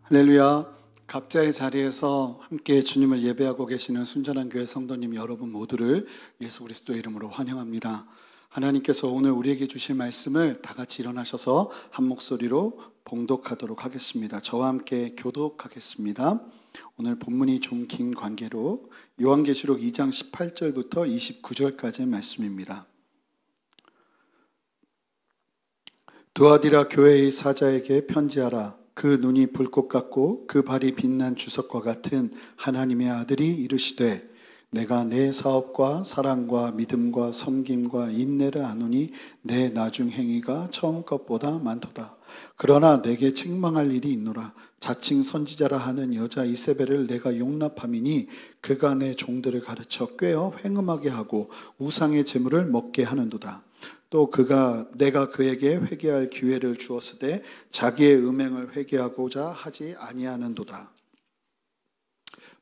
할렐루야. 각자의 자리에서 함께 주님을 예배하고 계시는 순전한 교회 성도님 여러분 모두를 예수 그리스도의 이름으로 환영합니다. 하나님께서 오늘 우리에게 주실 말씀을 다 같이 일어나셔서 한 목소리로 봉독하도록 하겠습니다. 저와 함께 교독하겠습니다. 오늘 본문이 좀 긴 관계로 요한계시록 2장 18절부터 29절까지의 말씀입니다. 두아디라 교회의 사자에게 편지하라. 그 눈이 불꽃 같고 그 발이 빛난 주석과 같은 하나님의 아들이 이르시되 내가 내 사업과 사랑과 믿음과 섬김과 인내를 아노니 내 나중 행위가 처음 것보다 많도다. 그러나 내게 책망할 일이 있노라. 자칭 선지자라 하는 여자 이세벨을 내가 용납함이니 그가 내 종들을 가르쳐 꿰어 회음하게 하고 우상의 제물을 먹게 하는도다. 또 내가 그에게 회개할 기회를 주었으되 자기의 음행을 회개하고자 하지 아니하는도다.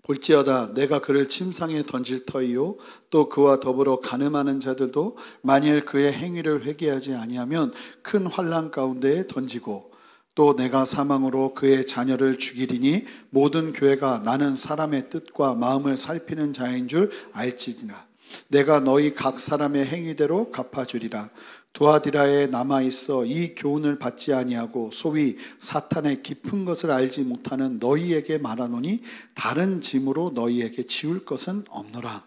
볼지어다 내가 그를 침상에 던질 터이요 또 그와 더불어 간음하는 자들도 만일 그의 행위를 회개하지 아니하면 큰 환난 가운데에 던지고 또 내가 사망으로 그의 자녀를 죽이리니 모든 교회가 나는 사람의 뜻과 마음을 살피는 자인 줄 알지니라. 내가 너희 각 사람의 행위대로 갚아주리라. 두아디라에 남아있어 이 교훈을 받지 아니하고 소위 사탄의 깊은 것을 알지 못하는 너희에게 말하노니 다른 짐으로 너희에게 지울 것은 없노라.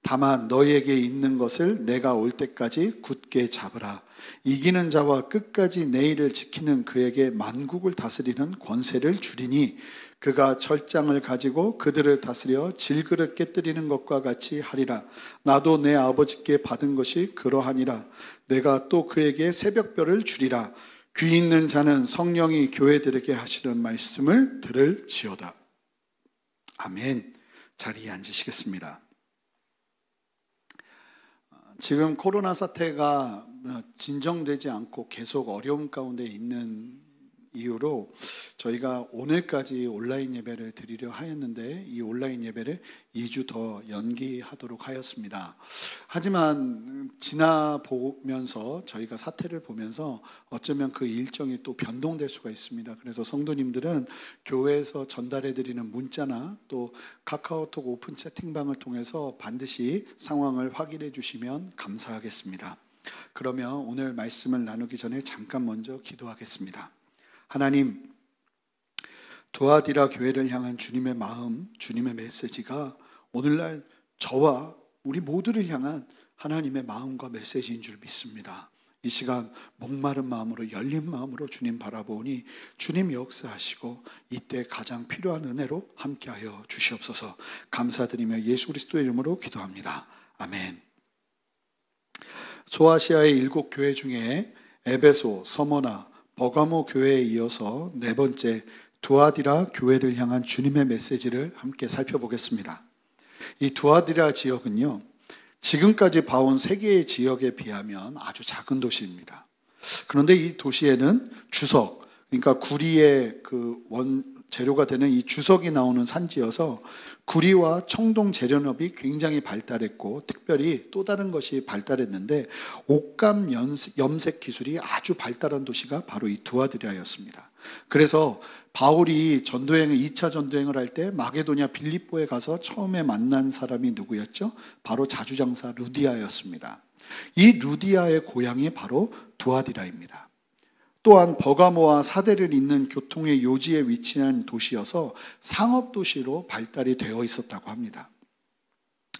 다만 너희에게 있는 것을 내가 올 때까지 굳게 잡으라. 이기는 자와 끝까지 내 일을 지키는 그에게 만국을 다스리는 권세를 주리니 그가 철장을 가지고 그들을 다스려 질그릇 깨뜨리는 것과 같이 하리라. 나도 내 아버지께 받은 것이 그러하니라. 내가 또 그에게 새벽별을 주리라. 귀 있는 자는 성령이 교회들에게 하시는 말씀을 들을지어다. 아멘. 자리에 앉으시겠습니다. 지금 코로나 사태가 진정되지 않고 계속 어려움 가운데 있는 이유로 저희가 오늘까지 온라인 예배를 드리려 하였는데 이 온라인 예배를 2주 더 연기하도록 하였습니다. 하지만 지나보면서 저희가 사태를 보면서 어쩌면 그 일정이 또 변동될 수가 있습니다. 그래서 성도님들은 교회에서 전달해드리는 문자나 또 카카오톡 오픈 채팅방을 통해서 반드시 상황을 확인해 주시면 감사하겠습니다. 그러면 오늘 말씀을 나누기 전에 잠깐 먼저 기도하겠습니다. 하나님, 두아디라 교회를 향한 주님의 마음, 주님의 메시지가 오늘날 저와 우리 모두를 향한 하나님의 마음과 메시지인 줄 믿습니다. 이 시간 목마른 마음으로 열린 마음으로 주님 바라보니 주님 역사하시고 이때 가장 필요한 은혜로 함께하여 주시옵소서. 감사드리며 예수 그리스도의 이름으로 기도합니다. 아멘. 소아시아의 7교회 중에 에베소, 서머나, 버가모 교회에 이어서 네 번째 두아디라 교회를 향한 주님의 메시지를 함께 살펴보겠습니다. 이 두아디라 지역은요, 지금까지 봐온 세 개의 지역에 비하면 아주 작은 도시입니다. 그런데 이 도시에는 주석, 그러니까 구리의 그 원재료가 되는 이 주석이 나오는 산지여서 구리와 청동 재련업이 굉장히 발달했고 특별히 또 다른 것이 발달했는데 옷감 염색 기술이 아주 발달한 도시가 바로 이 두아디라였습니다. 그래서 바울이 2차 전도행을 할 때 마게도냐 빌립보에 가서 처음에 만난 사람이 누구였죠? 바로 자주장사 루디아였습니다. 이 루디아의 고향이 바로 두아디라입니다. 또한 버가모와 사대를 잇는 교통의 요지에 위치한 도시여서 상업도시로 발달이 되어 있었다고 합니다.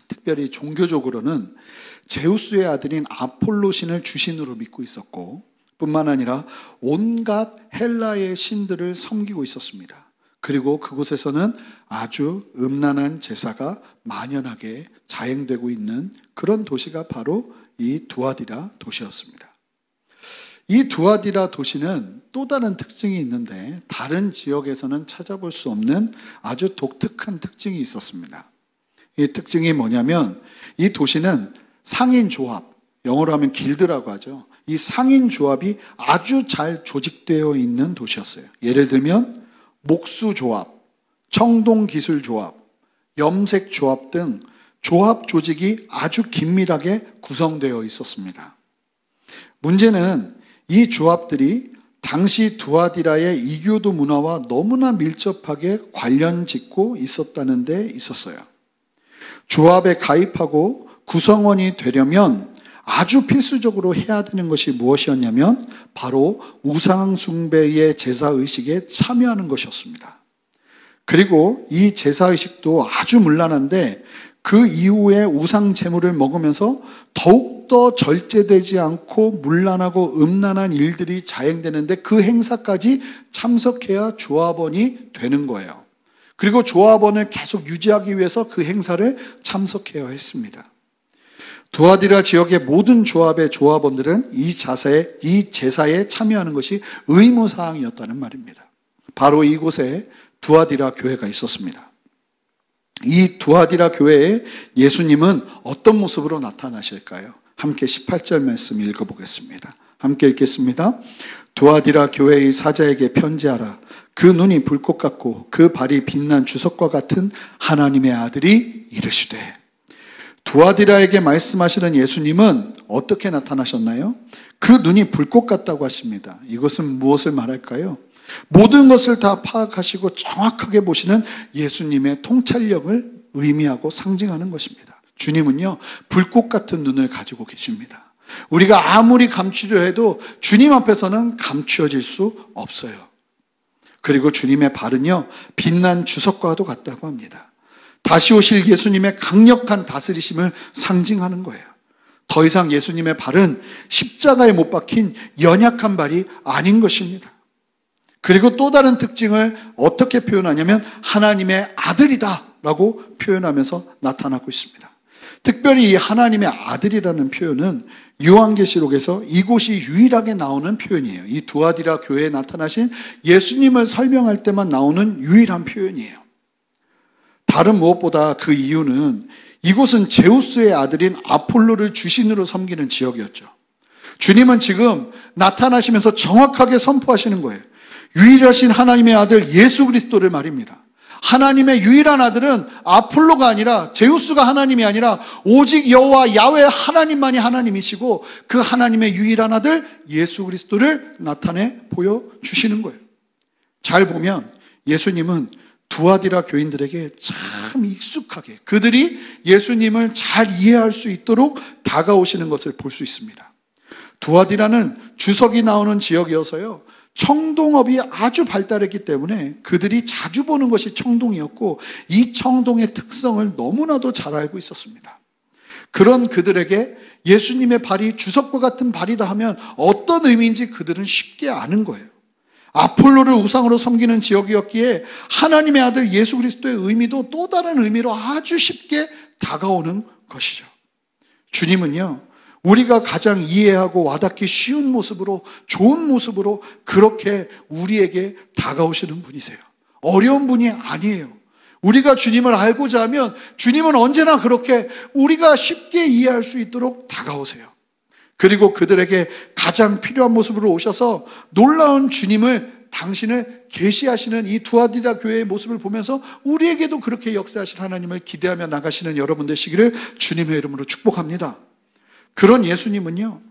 특별히 종교적으로는 제우스의 아들인 아폴로 신을 주신으로 믿고 있었고 뿐만 아니라 온갖 헬라의 신들을 섬기고 있었습니다. 그리고 그곳에서는 아주 음란한 제사가 만연하게 자행되고 있는 그런 도시가 바로 이 두아디라 도시였습니다. 이 두아디라 도시는 또 다른 특징이 있는데 다른 지역에서는 찾아볼 수 없는 아주 독특한 특징이 있었습니다. 이 특징이 뭐냐면 이 도시는 상인조합, 영어로 하면 길드라고 하죠. 이 상인조합이 아주 잘 조직되어 있는 도시였어요. 예를 들면 목수조합, 청동기술조합, 염색조합 등 조합 조직이 아주 긴밀하게 구성되어 있었습니다. 문제는 이 조합들이 당시 두아디라의 이교도 문화와 너무나 밀접하게 관련 짓고 있었다는 데 있었어요. 조합에 가입하고 구성원이 되려면 아주 필수적으로 해야 되는 것이 무엇이었냐면 바로 우상 숭배의 제사의식에 참여하는 것이었습니다. 그리고 이 제사의식도 아주 문란한데 그 이후에 우상 제물을 먹으면서 더욱더 절제되지 않고 문란하고 음란한 일들이 자행되는데 그 행사까지 참석해야 조합원이 되는 거예요. 그리고 조합원을 계속 유지하기 위해서 그 행사를 참석해야 했습니다. 두아디라 지역의 모든 조합의 조합원들은 이 제사에 참여하는 것이 의무사항이었다는 말입니다. 바로 이곳에 두아디라 교회가 있었습니다. 이 두아디라 교회에 예수님은 어떤 모습으로 나타나실까요? 함께 18절 말씀 읽어보겠습니다. 함께 읽겠습니다. 두아디라 교회의 사자에게 편지하라. 그 눈이 불꽃 같고 그 발이 빛난 주석과 같은 하나님의 아들이 이르시되. 두아디라에게 말씀하시는 예수님은 어떻게 나타나셨나요? 그 눈이 불꽃 같다고 하십니다. 이것은 무엇을 말할까요? 모든 것을 다 파악하시고 정확하게 보시는 예수님의 통찰력을 의미하고 상징하는 것입니다. 주님은요, 불꽃 같은 눈을 가지고 계십니다. 우리가 아무리 감추려 해도 주님 앞에서는 감추어질 수 없어요. 그리고 주님의 발은요, 빛난 주석과도 같다고 합니다. 다시 오실 예수님의 강력한 다스리심을 상징하는 거예요. 더 이상 예수님의 발은 십자가에 못 박힌 연약한 발이 아닌 것입니다. 그리고 또 다른 특징을 어떻게 표현하냐면 하나님의 아들이다 라고 표현하면서 나타나고 있습니다. 특별히 이 하나님의 아들이라는 표현은 요한계시록에서 이곳이 유일하게 나오는 표현이에요. 이 두아디라 교회에 나타나신 예수님을 설명할 때만 나오는 유일한 표현이에요. 다른 무엇보다 그 이유는 이곳은 제우스의 아들인 아폴로를 주신으로 섬기는 지역이었죠. 주님은 지금 나타나시면서 정확하게 선포하시는 거예요. 유일하신 하나님의 아들 예수 그리스도를 말입니다. 하나님의 유일한 아들은 아폴로가 아니라 제우스가 하나님이 아니라 오직 여호와 야훼 하나님만이 하나님이시고 그 하나님의 유일한 아들 예수 그리스도를 나타내 보여주시는 거예요. 잘 보면 예수님은 두아디라 교인들에게 참 익숙하게 그들이 예수님을 잘 이해할 수 있도록 다가오시는 것을 볼 수 있습니다. 두아디라는 주석이 나오는 지역이어서요, 청동업이 아주 발달했기 때문에 그들이 자주 보는 것이 청동이었고 이 청동의 특성을 너무나도 잘 알고 있었습니다. 그런 그들에게 예수님의 발이 주석과 같은 발이다 하면 어떤 의미인지 그들은 쉽게 아는 거예요. 아폴로를 우상으로 섬기는 지역이었기에 하나님의 아들 예수 그리스도의 의미도 또 다른 의미로 아주 쉽게 다가오는 것이죠. 주님은요, 우리가 가장 이해하고 와닿기 쉬운 모습으로, 좋은 모습으로 그렇게 우리에게 다가오시는 분이세요. 어려운 분이 아니에요. 우리가 주님을 알고자 하면 주님은 언제나 그렇게 우리가 쉽게 이해할 수 있도록 다가오세요. 그리고 그들에게 가장 필요한 모습으로 오셔서 놀라운 주님을, 당신을 계시하시는 이 두아디라 교회의 모습을 보면서 우리에게도 그렇게 역사하실 하나님을 기대하며 나가시는 여러분 되시기를 주님의 이름으로 축복합니다. 그런 예수님은요,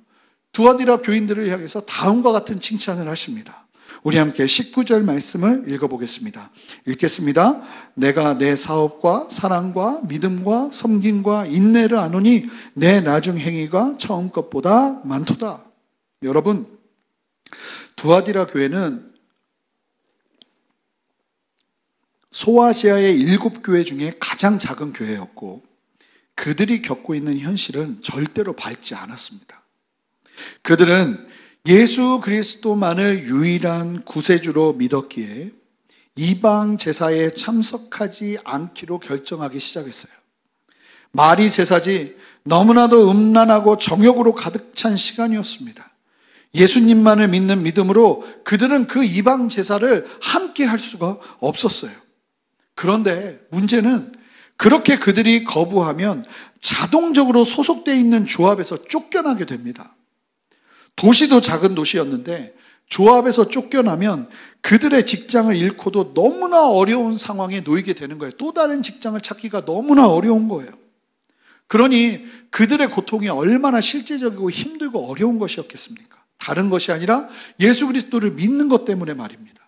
두아디라 교인들을 향해서 다음과 같은 칭찬을 하십니다. 우리 함께 19절 말씀을 읽어보겠습니다. 읽겠습니다. 내가 내 사업과 사랑과 믿음과 섬김과 인내를 아노니 내 나중 행위가 처음 것보다 많도다. 여러분, 두아디라 교회는 소아시아의 7교회 중에 가장 작은 교회였고 그들이 겪고 있는 현실은 절대로 밝지 않았습니다. 그들은 예수 그리스도만을 유일한 구세주로 믿었기에 이방 제사에 참석하지 않기로 결정하기 시작했어요. 말이 제사지 너무나도 음란하고 정욕으로 가득 찬 시간이었습니다. 예수님만을 믿는 믿음으로 그들은 그 이방 제사를 함께 할 수가 없었어요. 그런데 문제는 그렇게 그들이 거부하면 자동적으로 소속되어 있는 조합에서 쫓겨나게 됩니다. 도시도 작은 도시였는데 조합에서 쫓겨나면 그들의 직장을 잃고도 너무나 어려운 상황에 놓이게 되는 거예요. 또 다른 직장을 찾기가 너무나 어려운 거예요. 그러니 그들의 고통이 얼마나 실제적이고 힘들고 어려운 것이었겠습니까? 다른 것이 아니라 예수 그리스도를 믿는 것 때문에 말입니다.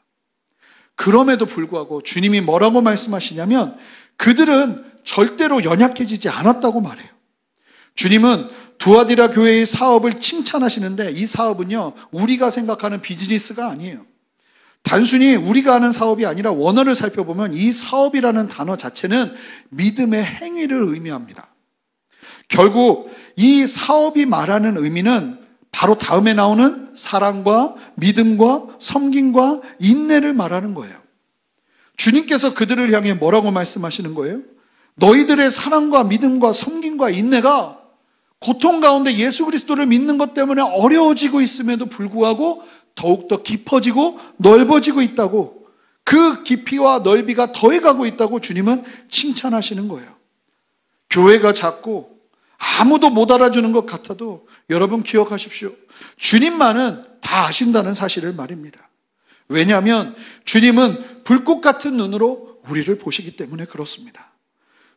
그럼에도 불구하고 주님이 뭐라고 말씀하시냐면 그들은 절대로 연약해지지 않았다고 말해요. 주님은 두아디라 교회의 사업을 칭찬하시는데 이 사업은요, 우리가 생각하는 비즈니스가 아니에요. 단순히 우리가 하는 사업이 아니라 원어를 살펴보면 이 사업이라는 단어 자체는 믿음의 행위를 의미합니다. 결국 이 사업이 말하는 의미는 바로 다음에 나오는 사랑과 믿음과 섬김과 인내를 말하는 거예요. 주님께서 그들을 향해 뭐라고 말씀하시는 거예요? 너희들의 사랑과 믿음과 섬김과 인내가 고통 가운데 예수 그리스도를 믿는 것 때문에 어려워지고 있음에도 불구하고 더욱더 깊어지고 넓어지고 있다고, 그 깊이와 넓이가 더해가고 있다고 주님은 칭찬하시는 거예요. 교회가 작고 아무도 못 알아주는 것 같아도 여러분 기억하십시오. 주님만은 다 아신다는 사실을 말입니다. 왜냐하면 주님은 불꽃 같은 눈으로 우리를 보시기 때문에 그렇습니다.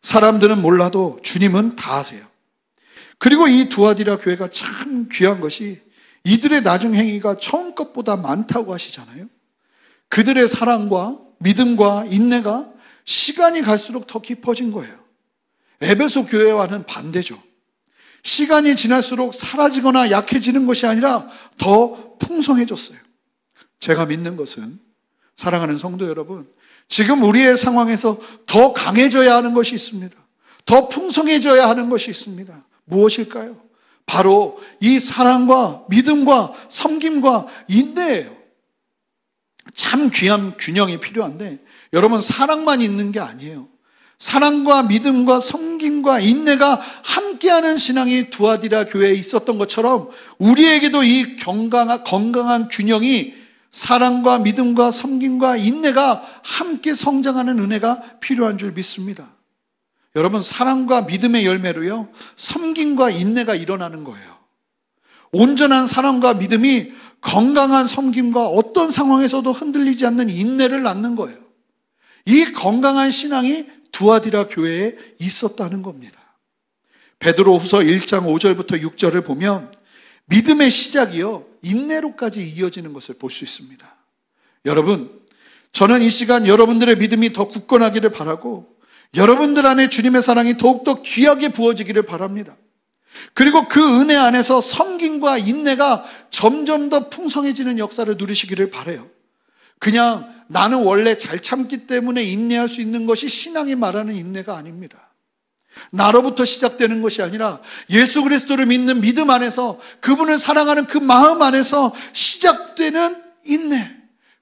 사람들은 몰라도 주님은 다 아세요. 그리고 이 두아디라 교회가 참 귀한 것이 이들의 나중 행위가 처음 것보다 많다고 하시잖아요. 그들의 사랑과 믿음과 인내가 시간이 갈수록 더 깊어진 거예요. 에베소 교회와는 반대죠. 시간이 지날수록 사라지거나 약해지는 것이 아니라 더 풍성해졌어요. 제가 믿는 것은, 사랑하는 성도 여러분, 지금 우리의 상황에서 더 강해져야 하는 것이 있습니다. 더 풍성해져야 하는 것이 있습니다. 무엇일까요? 바로 이 사랑과 믿음과 섬김과 인내예요. 참 귀한 균형이 필요한데, 여러분, 사랑만 있는 게 아니에요. 사랑과 믿음과 섬김과 인내가 함께하는 신앙이 두아디라 교회에 있었던 것처럼 우리에게도 이 건강한 균형이, 사랑과 믿음과 섬김과 인내가 함께 성장하는 은혜가 필요한 줄 믿습니다. 여러분, 사랑과 믿음의 열매로요, 섬김과 인내가 일어나는 거예요. 온전한 사랑과 믿음이 건강한 섬김과 어떤 상황에서도 흔들리지 않는 인내를 낳는 거예요. 이 건강한 신앙이 두아디라 교회에 있었다는 겁니다. 베드로후서 1장 5절부터 6절을 보면 믿음의 시작이요, 인내로까지 이어지는 것을 볼 수 있습니다. 여러분, 저는 이 시간 여러분들의 믿음이 더 굳건하기를 바라고 여러분들 안에 주님의 사랑이 더욱더 귀하게 부어지기를 바랍니다. 그리고 그 은혜 안에서 섬김과 인내가 점점 더 풍성해지는 역사를 누리시기를 바라요. 그냥 나는 원래 잘 참기 때문에 인내할 수 있는 것이 신앙이 말하는 인내가 아닙니다. 나로부터 시작되는 것이 아니라 예수 그리스도를 믿는 믿음 안에서, 그분을 사랑하는 그 마음 안에서 시작되는 인내,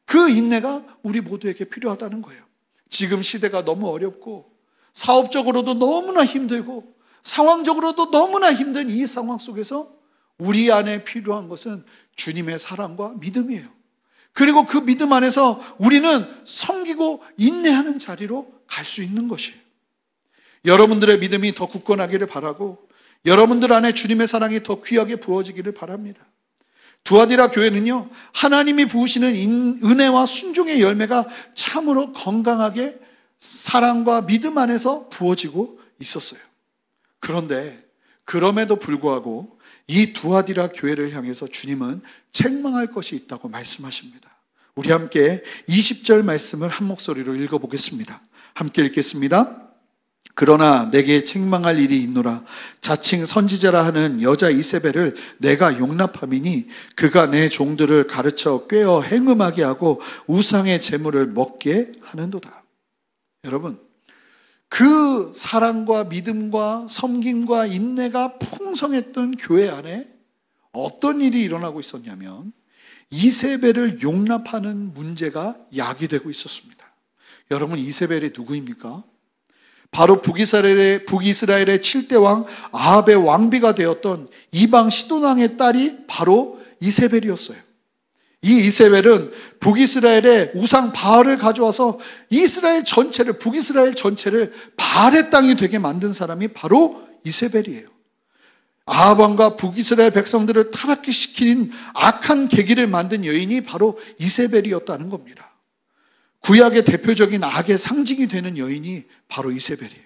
그 인내가 우리 모두에게 필요하다는 거예요. 지금 시대가 너무 어렵고 사업적으로도 너무나 힘들고 상황적으로도 너무나 힘든 이 상황 속에서 우리 안에 필요한 것은 주님의 사랑과 믿음이에요. 그리고 그 믿음 안에서 우리는 섬기고 인내하는 자리로 갈 수 있는 것이에요. 여러분들의 믿음이 더 굳건하기를 바라고 여러분들 안에 주님의 사랑이 더 귀하게 부어지기를 바랍니다. 두아디라 교회는요, 하나님이 부으시는 은혜와 순종의 열매가 참으로 건강하게 사랑과 믿음 안에서 부어지고 있었어요. 그런데 그럼에도 불구하고 이 두아디라 교회를 향해서 주님은 책망할 것이 있다고 말씀하십니다. 우리 함께 20절 말씀을 한 목소리로 읽어보겠습니다. 함께 읽겠습니다. 그러나 내게 책망할 일이 있노라. 자칭 선지자라 하는 여자 이세벨을 내가 용납함이니 그가 내 종들을 가르쳐 꾀어 행음하게 하고 우상의 재물을 먹게 하는도다. 여러분, 그 사랑과 믿음과 섬김과 인내가 풍성했던 교회 안에 어떤 일이 일어나고 있었냐면 이세벨을 용납하는 문제가 야기되고 있었습니다. 여러분, 이세벨이 누구입니까? 바로 북이스라엘의 7대 왕 아합의 왕비가 되었던 이방 시돈왕의 딸이 바로 이세벨이었어요. 이 이세벨은 북이스라엘의 우상 바알을 가져와서 북이스라엘 전체를 바알의 땅이 되게 만든 사람이 바로 이세벨이에요. 아합 왕과 북이스라엘 백성들을 타락케 시킨 악한 계기를 만든 여인이 바로 이세벨이었다는 겁니다. 구약의 대표적인 악의 상징이 되는 여인이 바로 이세벨이에요.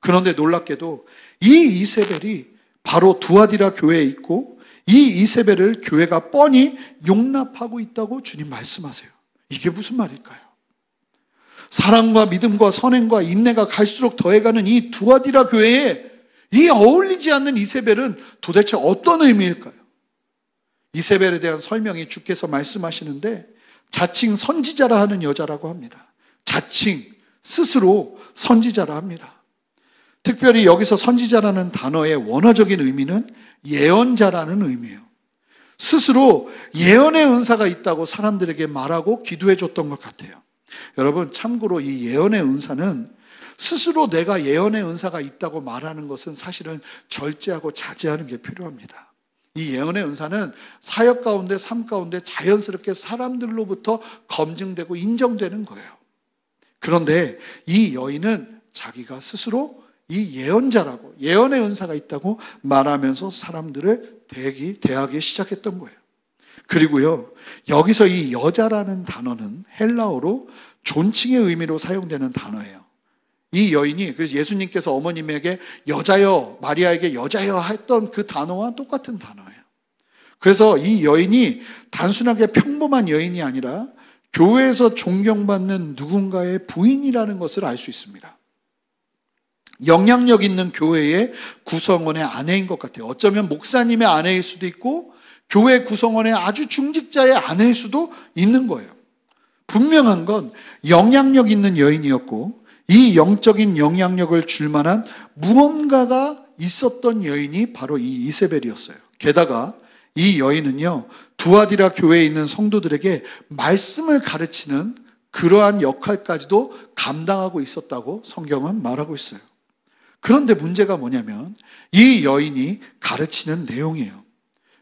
그런데 놀랍게도 이 이세벨이 바로 두아디라 교회에 있고 이 이세벨을 교회가 뻔히 용납하고 있다고 주님 말씀하세요. 이게 무슨 말일까요? 사랑과 믿음과 선행과 인내가 갈수록 더해가는 이 두아디라 교회에 이 어울리지 않는 이세벨은 도대체 어떤 의미일까요? 이세벨에 대한 설명이 주께서 말씀하시는데 자칭 선지자라 하는 여자라고 합니다. 자칭 스스로 선지자라 합니다. 특별히 여기서 선지자라는 단어의 원어적인 의미는 예언자라는 의미예요. 스스로 예언의 은사가 있다고 사람들에게 말하고 기도해 줬던 것 같아요. 여러분, 참고로 이 예언의 은사는 스스로 내가 예언의 은사가 있다고 말하는 것은 사실은 절제하고 자제하는 게 필요합니다. 이 예언의 은사는 사역 가운데, 삶 가운데 자연스럽게 사람들로부터 검증되고 인정되는 거예요. 그런데 이 여인은 자기가 스스로 이 예언자라고, 예언의 은사가 있다고 말하면서 사람들을 대하기 시작했던 거예요. 그리고요, 여기서 이 여자라는 단어는 헬라어로 존칭의 의미로 사용되는 단어예요. 이 여인이, 그래서 예수님께서 어머님에게 여자여, 마리아에게 여자여 했던 그 단어와 똑같은 단어예요. 그래서 이 여인이 단순하게 평범한 여인이 아니라 교회에서 존경받는 누군가의 부인이라는 것을 알 수 있습니다. 영향력 있는 교회의 구성원의 아내인 것 같아요. 어쩌면 목사님의 아내일 수도 있고 교회 구성원의 아주 중직자의 아내일 수도 있는 거예요. 분명한 건 영향력 있는 여인이었고 이 영적인 영향력을 줄 만한 무언가가 있었던 여인이 바로 이 이세벨이었어요. 게다가 이 여인은요, 두아디라 교회에 있는 성도들에게 말씀을 가르치는 그러한 역할까지도 감당하고 있었다고 성경은 말하고 있어요. 그런데 문제가 뭐냐면 이 여인이 가르치는 내용이에요.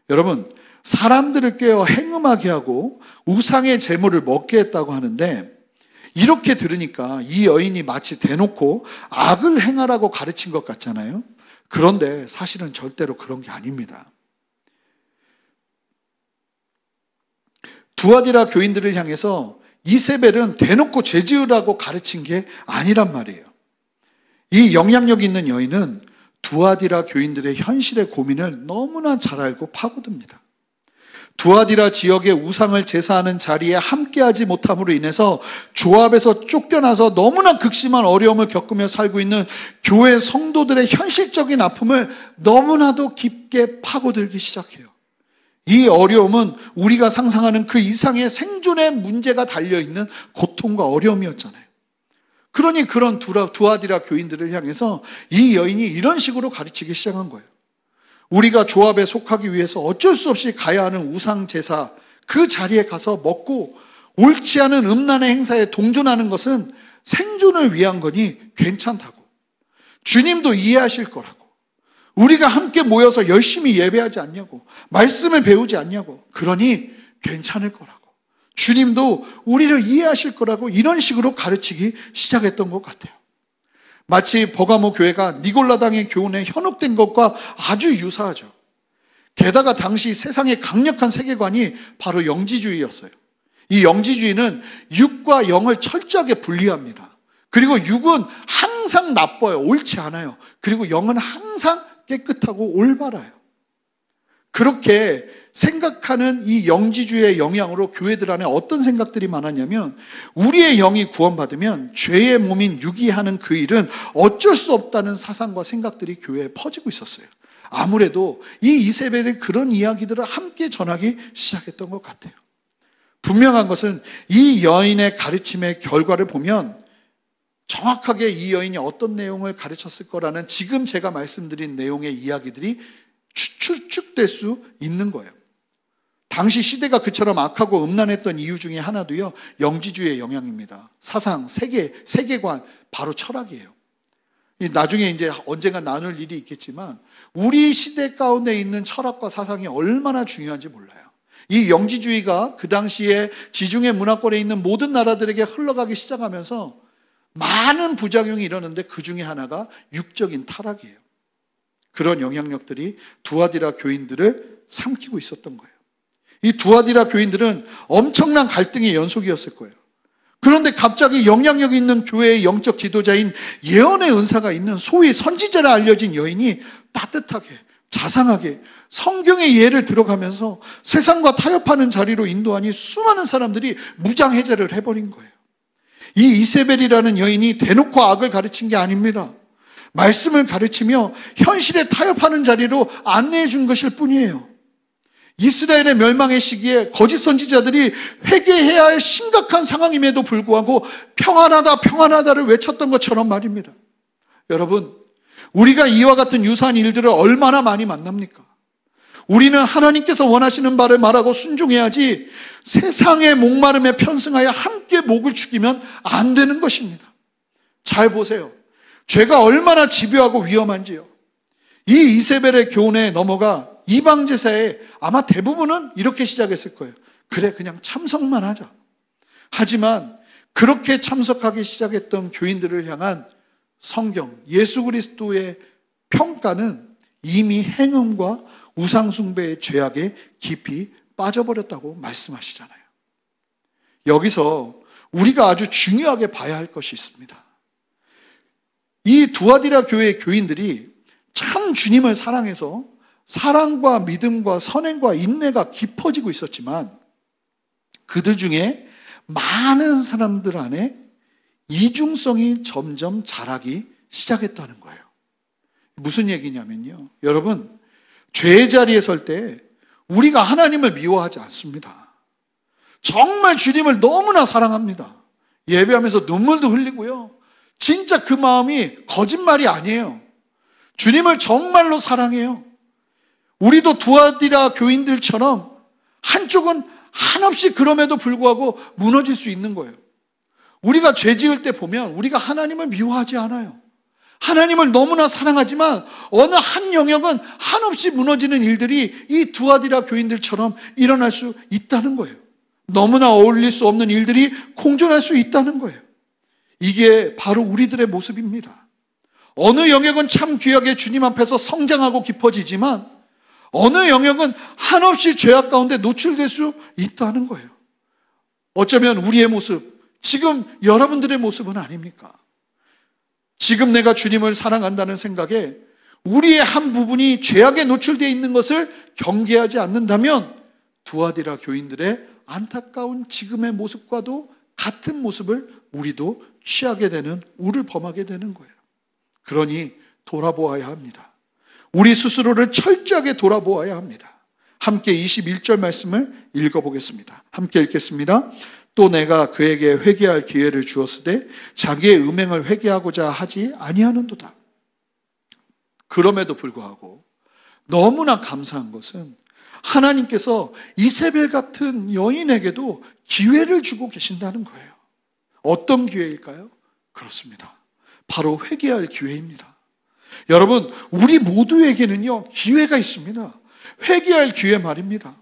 여러분, 사람들을 깨어 행음하게 하고 우상의 제물을 먹게 했다고 하는데 이렇게 들으니까 이 여인이 마치 대놓고 악을 행하라고 가르친 것 같잖아요. 그런데 사실은 절대로 그런 게 아닙니다. 두아디라 교인들을 향해서 이세벨은 대놓고 죄 지으라고 가르친 게 아니란 말이에요. 이 영향력 있는 여인은 두아디라 교인들의 현실의 고민을 너무나 잘 알고 파고듭니다. 두아디라 지역의 우상을 제사하는 자리에 함께하지 못함으로 인해서 조합에서 쫓겨나서 너무나 극심한 어려움을 겪으며 살고 있는 교회 성도들의 현실적인 아픔을 너무나도 깊게 파고들기 시작해요. 이 어려움은 우리가 상상하는 그 이상의 생존의 문제가 달려있는 고통과 어려움이었잖아요. 그러니 그런 두아디라 교인들을 향해서 이 여인이 이런 식으로 가르치기 시작한 거예요. 우리가 조합에 속하기 위해서 어쩔 수 없이 가야 하는 우상 제사, 그 자리에 가서 먹고 옳지 않은 음란의 행사에 동조하는 것은 생존을 위한 거니 괜찮다고. 주님도 이해하실 거라고. 우리가 함께 모여서 열심히 예배하지 않냐고. 말씀을 배우지 않냐고. 그러니 괜찮을 거라고. 주님도 우리를 이해하실 거라고 이런 식으로 가르치기 시작했던 것 같아요. 마치 버가모 교회가 니골라당의 교훈에 현혹된 것과 아주 유사하죠. 게다가 당시 세상의 강력한 세계관이 바로 영지주의였어요. 이 영지주의는 육과 영을 철저하게 분리합니다. 그리고 육은 항상 나빠요. 옳지 않아요. 그리고 영은 항상 깨끗하고 올바라요. 그렇게 생각하는 이 영지주의의 영향으로 교회들 안에 어떤 생각들이 많았냐면 우리의 영이 구원받으면 죄의 몸인 육이 하는 그 일은 어쩔 수 없다는 사상과 생각들이 교회에 퍼지고 있었어요. 아무래도 이 이세벨의 그런 이야기들을 함께 전하기 시작했던 것 같아요. 분명한 것은 이 여인의 가르침의 결과를 보면 정확하게 이 여인이 어떤 내용을 가르쳤을 거라는 지금 제가 말씀드린 내용의 이야기들이 추측될 수 있는 거예요. 당시 시대가 그처럼 악하고 음란했던 이유 중에 하나도요, 영지주의의 영향입니다. 사상, 세계관, 바로 철학이에요. 나중에 이제 언젠가 나눌 일이 있겠지만 우리 시대 가운데 있는 철학과 사상이 얼마나 중요한지 몰라요. 이 영지주의가 그 당시에 지중해 문화권에 있는 모든 나라들에게 흘러가기 시작하면서 많은 부작용이 일어났는데 그 중에 하나가 육적인 타락이에요. 그런 영향력들이 두아디라 교인들을 삼키고 있었던 거예요. 이 두아디라 교인들은 엄청난 갈등의 연속이었을 거예요. 그런데 갑자기 영향력 있는 교회의 영적 지도자인 예언의 은사가 있는 소위 선지자라 알려진 여인이 따뜻하게 자상하게 성경의 예를 들어가면서 세상과 타협하는 자리로 인도하니 수많은 사람들이 무장해제를 해버린 거예요. 이 이세벨이라는 여인이 대놓고 악을 가르친 게 아닙니다. 말씀을 가르치며 현실에 타협하는 자리로 안내해 준 것일 뿐이에요. 이스라엘의 멸망의 시기에 거짓 선지자들이 회개해야 할 심각한 상황임에도 불구하고 평안하다 평안하다를 외쳤던 것처럼 말입니다. 여러분, 우리가 이와 같은 유사한 일들을 얼마나 많이 만납니까? 우리는 하나님께서 원하시는 바를 말하고 순종해야지 세상의 목마름에 편승하여 함께 목을 축이면 안 되는 것입니다. 잘 보세요. 죄가 얼마나 집요하고 위험한지요. 이 이세벨의 교훈에 넘어가 이방 제사에 아마 대부분은 이렇게 시작했을 거예요. 그래, 그냥 참석만 하자. 하지만 그렇게 참석하기 시작했던 교인들을 향한 성경, 예수 그리스도의 평가는 이미 행음과 우상숭배의 죄악에 깊이 빠져버렸다고 말씀하시잖아요. 여기서 우리가 아주 중요하게 봐야 할 것이 있습니다. 이 두아디라 교회의 교인들이 참 주님을 사랑해서 사랑과 믿음과 선행과 인내가 깊어지고 있었지만 그들 중에 많은 사람들 안에 이중성이 점점 자라기 시작했다는 거예요. 무슨 얘기냐면요. 여러분, 죄의 자리에 설 때 우리가 하나님을 미워하지 않습니다. 정말 주님을 너무나 사랑합니다. 예배하면서 눈물도 흘리고요. 진짜 그 마음이 거짓말이 아니에요. 주님을 정말로 사랑해요. 우리도 두아디라 교인들처럼 한쪽은 한없이 그럼에도 불구하고 무너질 수 있는 거예요. 우리가 죄 지을 때 보면 우리가 하나님을 미워하지 않아요. 하나님을 너무나 사랑하지만 어느 한 영역은 한없이 무너지는 일들이 이 두아디라 교인들처럼 일어날 수 있다는 거예요. 너무나 어울릴 수 없는 일들이 공존할 수 있다는 거예요. 이게 바로 우리들의 모습입니다. 어느 영역은 참 귀하게 주님 앞에서 성장하고 깊어지지만 어느 영역은 한없이 죄악 가운데 노출될 수 있다는 거예요. 어쩌면 우리의 모습, 지금 여러분들의 모습은 아닙니까? 지금 내가 주님을 사랑한다는 생각에 우리의 한 부분이 죄악에 노출되어 있는 것을 경계하지 않는다면 두아디라 교인들의 안타까운 지금의 모습과도 같은 모습을 우리도 취하게 되는, 우를 범하게 되는 거예요. 그러니 돌아보아야 합니다. 우리 스스로를 철저하게 돌아보아야 합니다. 함께 21절 말씀을 읽어보겠습니다. 함께 읽겠습니다. 또 내가 그에게 회개할 기회를 주었으되 자기의 음행을 회개하고자 하지 아니하는도다. 그럼에도 불구하고 너무나 감사한 것은 하나님께서 이세벨 같은 여인에게도 기회를 주고 계신다는 거예요. 어떤 기회일까요? 그렇습니다. 바로 회개할 기회입니다. 여러분, 우리 모두에게는요, 기회가 있습니다. 회개할 기회 말입니다.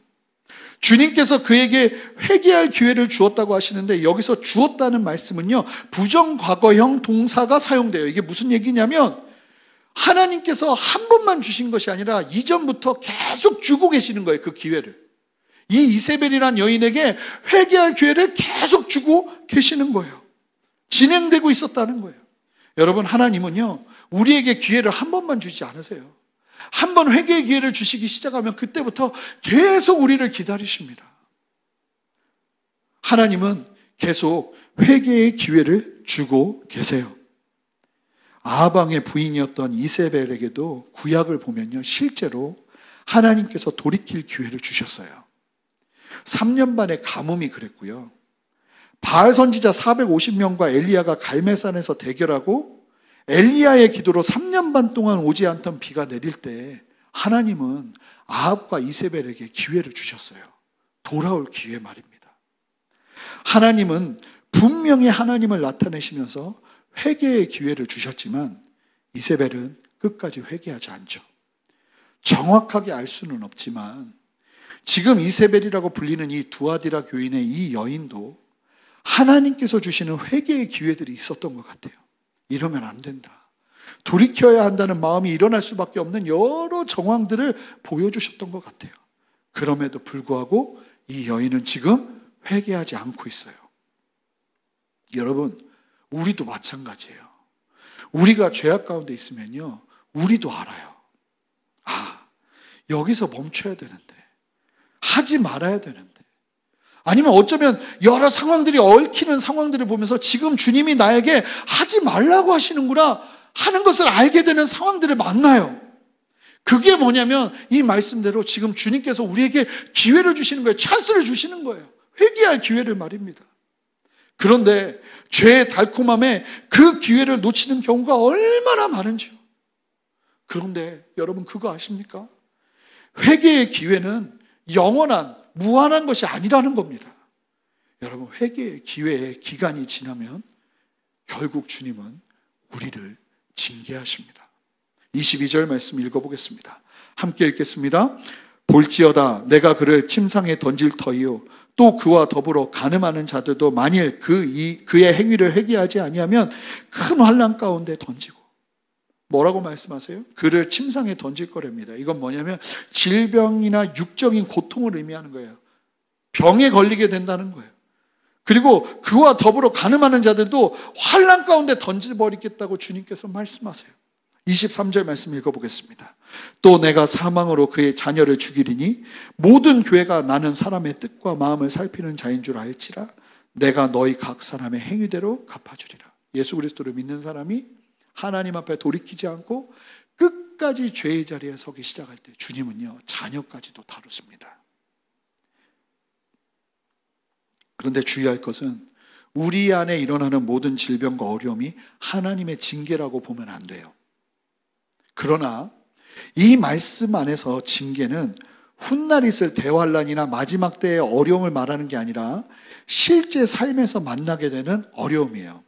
주님께서 그에게 회개할 기회를 주었다고 하시는데 여기서 주었다는 말씀은요, 부정과거형 동사가 사용돼요. 이게 무슨 얘기냐면 하나님께서 한 번만 주신 것이 아니라 이전부터 계속 주고 계시는 거예요. 그 기회를. 이 이세벨이란 여인에게 회개할 기회를 계속 주고 계시는 거예요. 진행되고 있었다는 거예요. 여러분, 하나님은요, 우리에게 기회를 한 번만 주지 않으세요. 한 번 회개의 기회를 주시기 시작하면 그때부터 계속 우리를 기다리십니다. 하나님은 계속 회개의 기회를 주고 계세요. 아하방의 부인이었던 이세벨에게도 구약을 보면요, 실제로 하나님께서 돌이킬 기회를 주셨어요. 3년 반의 가뭄이 그랬고요. 바알 선지자 450명과 엘리야가 갈멜산에서 대결하고 엘리야의 기도로 3년 반 동안 오지 않던 비가 내릴 때 하나님은 아합과 이세벨에게 기회를 주셨어요. 돌아올 기회 말입니다. 하나님은 분명히 하나님을 나타내시면서 회개의 기회를 주셨지만 이세벨은 끝까지 회개하지 않죠. 정확하게 알 수는 없지만 지금 이세벨이라고 불리는 이 두아디라 교인의 이 여인도 하나님께서 주시는 회개의 기회들이 있었던 것 같아요. 이러면 안 된다. 돌이켜야 한다는 마음이 일어날 수밖에 없는 여러 정황들을 보여주셨던 것 같아요. 그럼에도 불구하고 이 여인은 지금 회개하지 않고 있어요. 여러분, 우리도 마찬가지예요. 우리가 죄악 가운데 있으면요, 우리도 알아요. 아, 여기서 멈춰야 되는데, 하지 말아야 되는데, 아니면 어쩌면 여러 상황들이 얽히는 상황들을 보면서 지금 주님이 나에게 하지 말라고 하시는구나 하는 것을 알게 되는 상황들을 만나요. 그게 뭐냐면 이 말씀대로 지금 주님께서 우리에게 기회를 주시는 거예요. 찬스를 주시는 거예요. 회개할 기회를 말입니다. 그런데 죄의 달콤함에 그 기회를 놓치는 경우가 얼마나 많은지요. 그런데 여러분 그거 아십니까? 회개의 기회는 영원한 무한한 것이 아니라는 겁니다. 여러분 회개의 기회의 기간이 지나면 결국 주님은 우리를 징계하십니다. 22절 말씀 읽어보겠습니다. 함께 읽겠습니다. 볼지어다 내가 그를 침상에 던질 터이요 또 그와 더불어 간음하는 자들도 만일 그의 행위를 회개하지 아니하면 큰 환난 가운데 던지고. 뭐라고 말씀하세요? 그를 침상에 던질 거랍니다. 이건 뭐냐면 질병이나 육적인 고통을 의미하는 거예요. 병에 걸리게 된다는 거예요. 그리고 그와 더불어 간음하는 자들도 환난 가운데 던져버리겠다고 주님께서 말씀하세요. 23절 말씀 읽어보겠습니다. 또 내가 사망으로 그의 자녀를 죽이리니 모든 교회가 나는 사람의 뜻과 마음을 살피는 자인 줄 알지라 내가 너희 각 사람의 행위대로 갚아주리라. 예수 그리스도를 믿는 사람이 하나님 앞에 돌이키지 않고 끝까지 죄의 자리에 서기 시작할 때 주님은요 자녀까지도 다루십니다. 그런데 주의할 것은 우리 안에 일어나는 모든 질병과 어려움이 하나님의 징계라고 보면 안 돼요. 그러나 이 말씀 안에서 징계는 훗날 있을 대환란이나 마지막 때의 어려움을 말하는 게 아니라 실제 삶에서 만나게 되는 어려움이에요.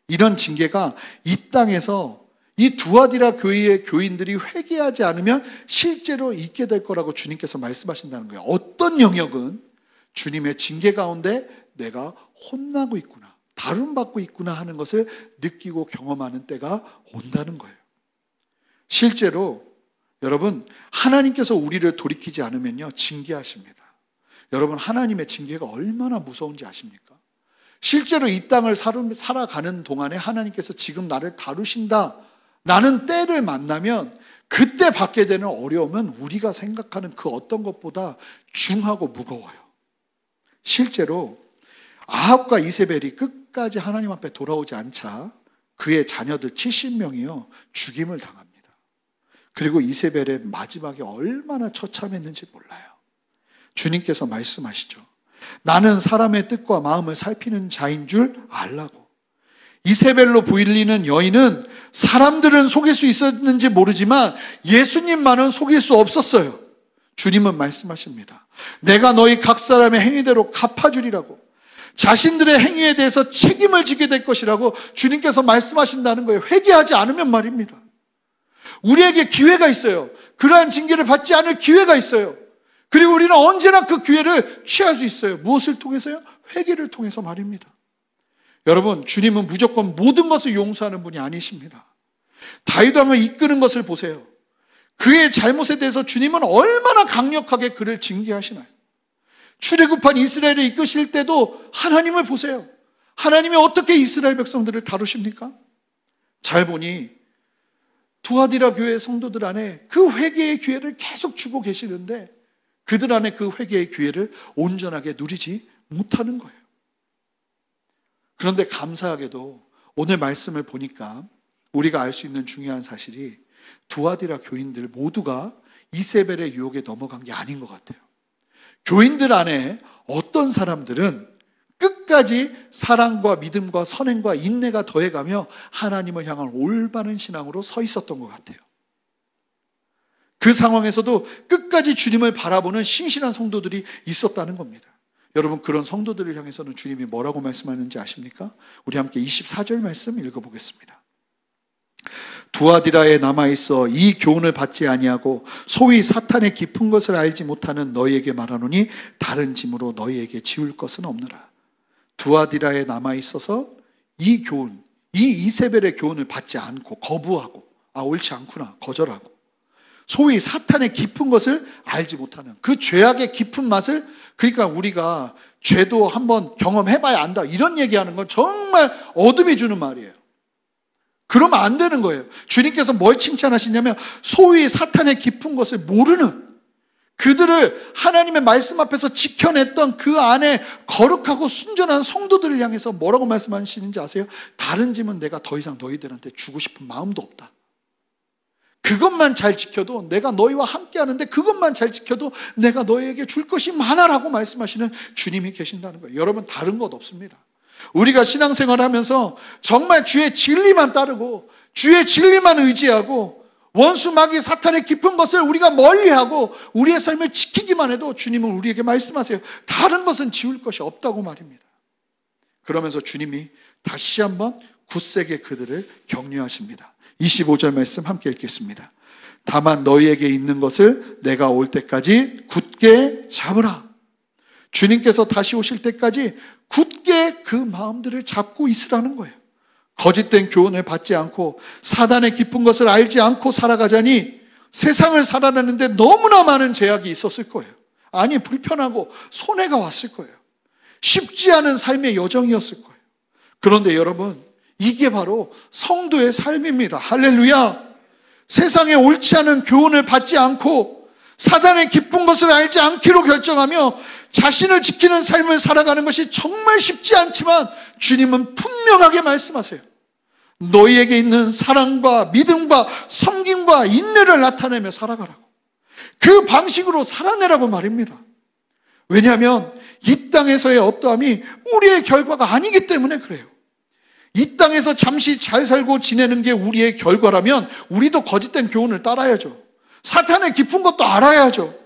이런 징계가 이 땅에서 이 두아디라 교회의 교인들이 회개하지 않으면 실제로 있게 될 거라고 주님께서 말씀하신다는 거예요. 어떤 영역은 주님의 징계 가운데 내가 혼나고 있구나, 다름받고 있구나 하는 것을 느끼고 경험하는 때가 온다는 거예요. 실제로 여러분 하나님께서 우리를 돌이키지 않으면요 징계하십니다. 여러분 하나님의 징계가 얼마나 무서운지 아십니까? 실제로 이 땅을 살아가는 동안에 하나님께서 지금 나를 다루신다 나는 때를 만나면 그때 받게 되는 어려움은 우리가 생각하는 그 어떤 것보다 중하고 무거워요. 실제로 아합과 이세벨이 끝까지 하나님 앞에 돌아오지 않자 그의 자녀들 70명이요 죽임을 당합니다. 그리고 이세벨의 마지막이 얼마나 처참했는지 몰라요. 주님께서 말씀하시죠. 나는 사람의 뜻과 마음을 살피는 자인 줄 알라고. 이세벨로 불리는 여인은 사람들은 속일 수 있었는지 모르지만 예수님만은 속일 수 없었어요. 주님은 말씀하십니다. 내가 너희 각 사람의 행위대로 갚아주리라고. 자신들의 행위에 대해서 책임을 지게 될 것이라고 주님께서 말씀하신다는 거예요. 회개하지 않으면 말입니다. 우리에게 기회가 있어요. 그러한 징계를 받지 않을 기회가 있어요. 그리고 우리는 언제나 그 기회를 취할 수 있어요. 무엇을 통해서요? 회개를 통해서 말입니다. 여러분, 주님은 무조건 모든 것을 용서하는 분이 아니십니다. 다윗 왕을 이끄는 것을 보세요. 그의 잘못에 대해서 주님은 얼마나 강력하게 그를 징계하시나요? 출애굽한 이스라엘을 이끄실 때도 하나님을 보세요. 하나님이 어떻게 이스라엘 백성들을 다루십니까? 잘 보니 두아디라 교회 성도들 안에 그 회개의 기회를 계속 주고 계시는데 그들 안에 그 회개의 기회를 온전하게 누리지 못하는 거예요. 그런데 감사하게도 오늘 말씀을 보니까 우리가 알 수 있는 중요한 사실이 두아디라 교인들 모두가 이세벨의 유혹에 넘어간 게 아닌 것 같아요. 교인들 안에 어떤 사람들은 끝까지 사랑과 믿음과 선행과 인내가 더해가며 하나님을 향한 올바른 신앙으로 서 있었던 것 같아요. 그 상황에서도 끝까지 주님을 바라보는 신실한 성도들이 있었다는 겁니다. 여러분, 그런 성도들을 향해서는 주님이 뭐라고 말씀하는지 아십니까? 우리 함께 24절 말씀 읽어보겠습니다. 두아디라에 남아있어 이 교훈을 받지 아니하고 소위 사탄의 깊은 것을 알지 못하는 너희에게 말하노니 다른 짐으로 너희에게 지울 것은 없느라. 두아디라에 남아있어서 이 교훈, 이 이세벨의 교훈을 받지 않고 거부하고 옳지 않구나 거절하고 소위 사탄의 깊은 것을 알지 못하는 그 죄악의 깊은 맛을, 그러니까 우리가 죄도 한번 경험해봐야 안다 이런 얘기하는 건 정말 어둠이 주는 말이에요. 그러면 안 되는 거예요. 주님께서 뭘 칭찬하시냐면 소위 사탄의 깊은 것을 모르는, 그들을 하나님의 말씀 앞에서 지켜냈던 그 안에 거룩하고 순전한 성도들을 향해서 뭐라고 말씀하시는지 아세요? 다른 짐은 내가 더 이상 너희들한테 주고 싶은 마음도 없다. 그것만 잘 지켜도 내가 너희와 함께 하는데 그것만 잘 지켜도 내가 너희에게 줄 것이 많아라고 말씀하시는 주님이 계신다는 거예요. 여러분, 다른 것 없습니다. 우리가 신앙생활을 하면서 정말 주의 진리만 따르고 주의 진리만 의지하고 원수 마귀 사탄의 깊은 것을 우리가 멀리하고 우리의 삶을 지키기만 해도 주님은 우리에게 말씀하세요. 다른 것은 지울 것이 없다고 말입니다. 그러면서 주님이 다시 한번 굳세게 그들을 격려하십니다. 25절 말씀 함께 읽겠습니다. 다만 너희에게 있는 것을 내가 올 때까지 굳게 잡으라. 주님께서 다시 오실 때까지 굳게 그 마음들을 잡고 있으라는 거예요. 거짓된 교훈을 받지 않고 사단의 깊은 것을 알지 않고 살아가자니 세상을 살아내는데 너무나 많은 제약이 있었을 거예요. 아니, 불편하고 손해가 왔을 거예요. 쉽지 않은 삶의 여정이었을 거예요. 그런데 여러분, 이게 바로 성도의 삶입니다. 할렐루야. 세상에 옳지 않은 교훈을 받지 않고 사단의 깊은 것을 알지 않기로 결정하며 자신을 지키는 삶을 살아가는 것이 정말 쉽지 않지만 주님은 분명하게 말씀하세요. 너희에게 있는 사랑과 믿음과 섬김과 인내를 나타내며 살아가라고. 그 방식으로 살아내라고 말입니다. 왜냐하면 이 땅에서의 어떠함이 우리의 결과가 아니기 때문에 그래요. 이 땅에서 잠시 잘 살고 지내는 게 우리의 결과라면 우리도 거짓된 교훈을 따라야죠. 사탄의 깊은 것도 알아야죠.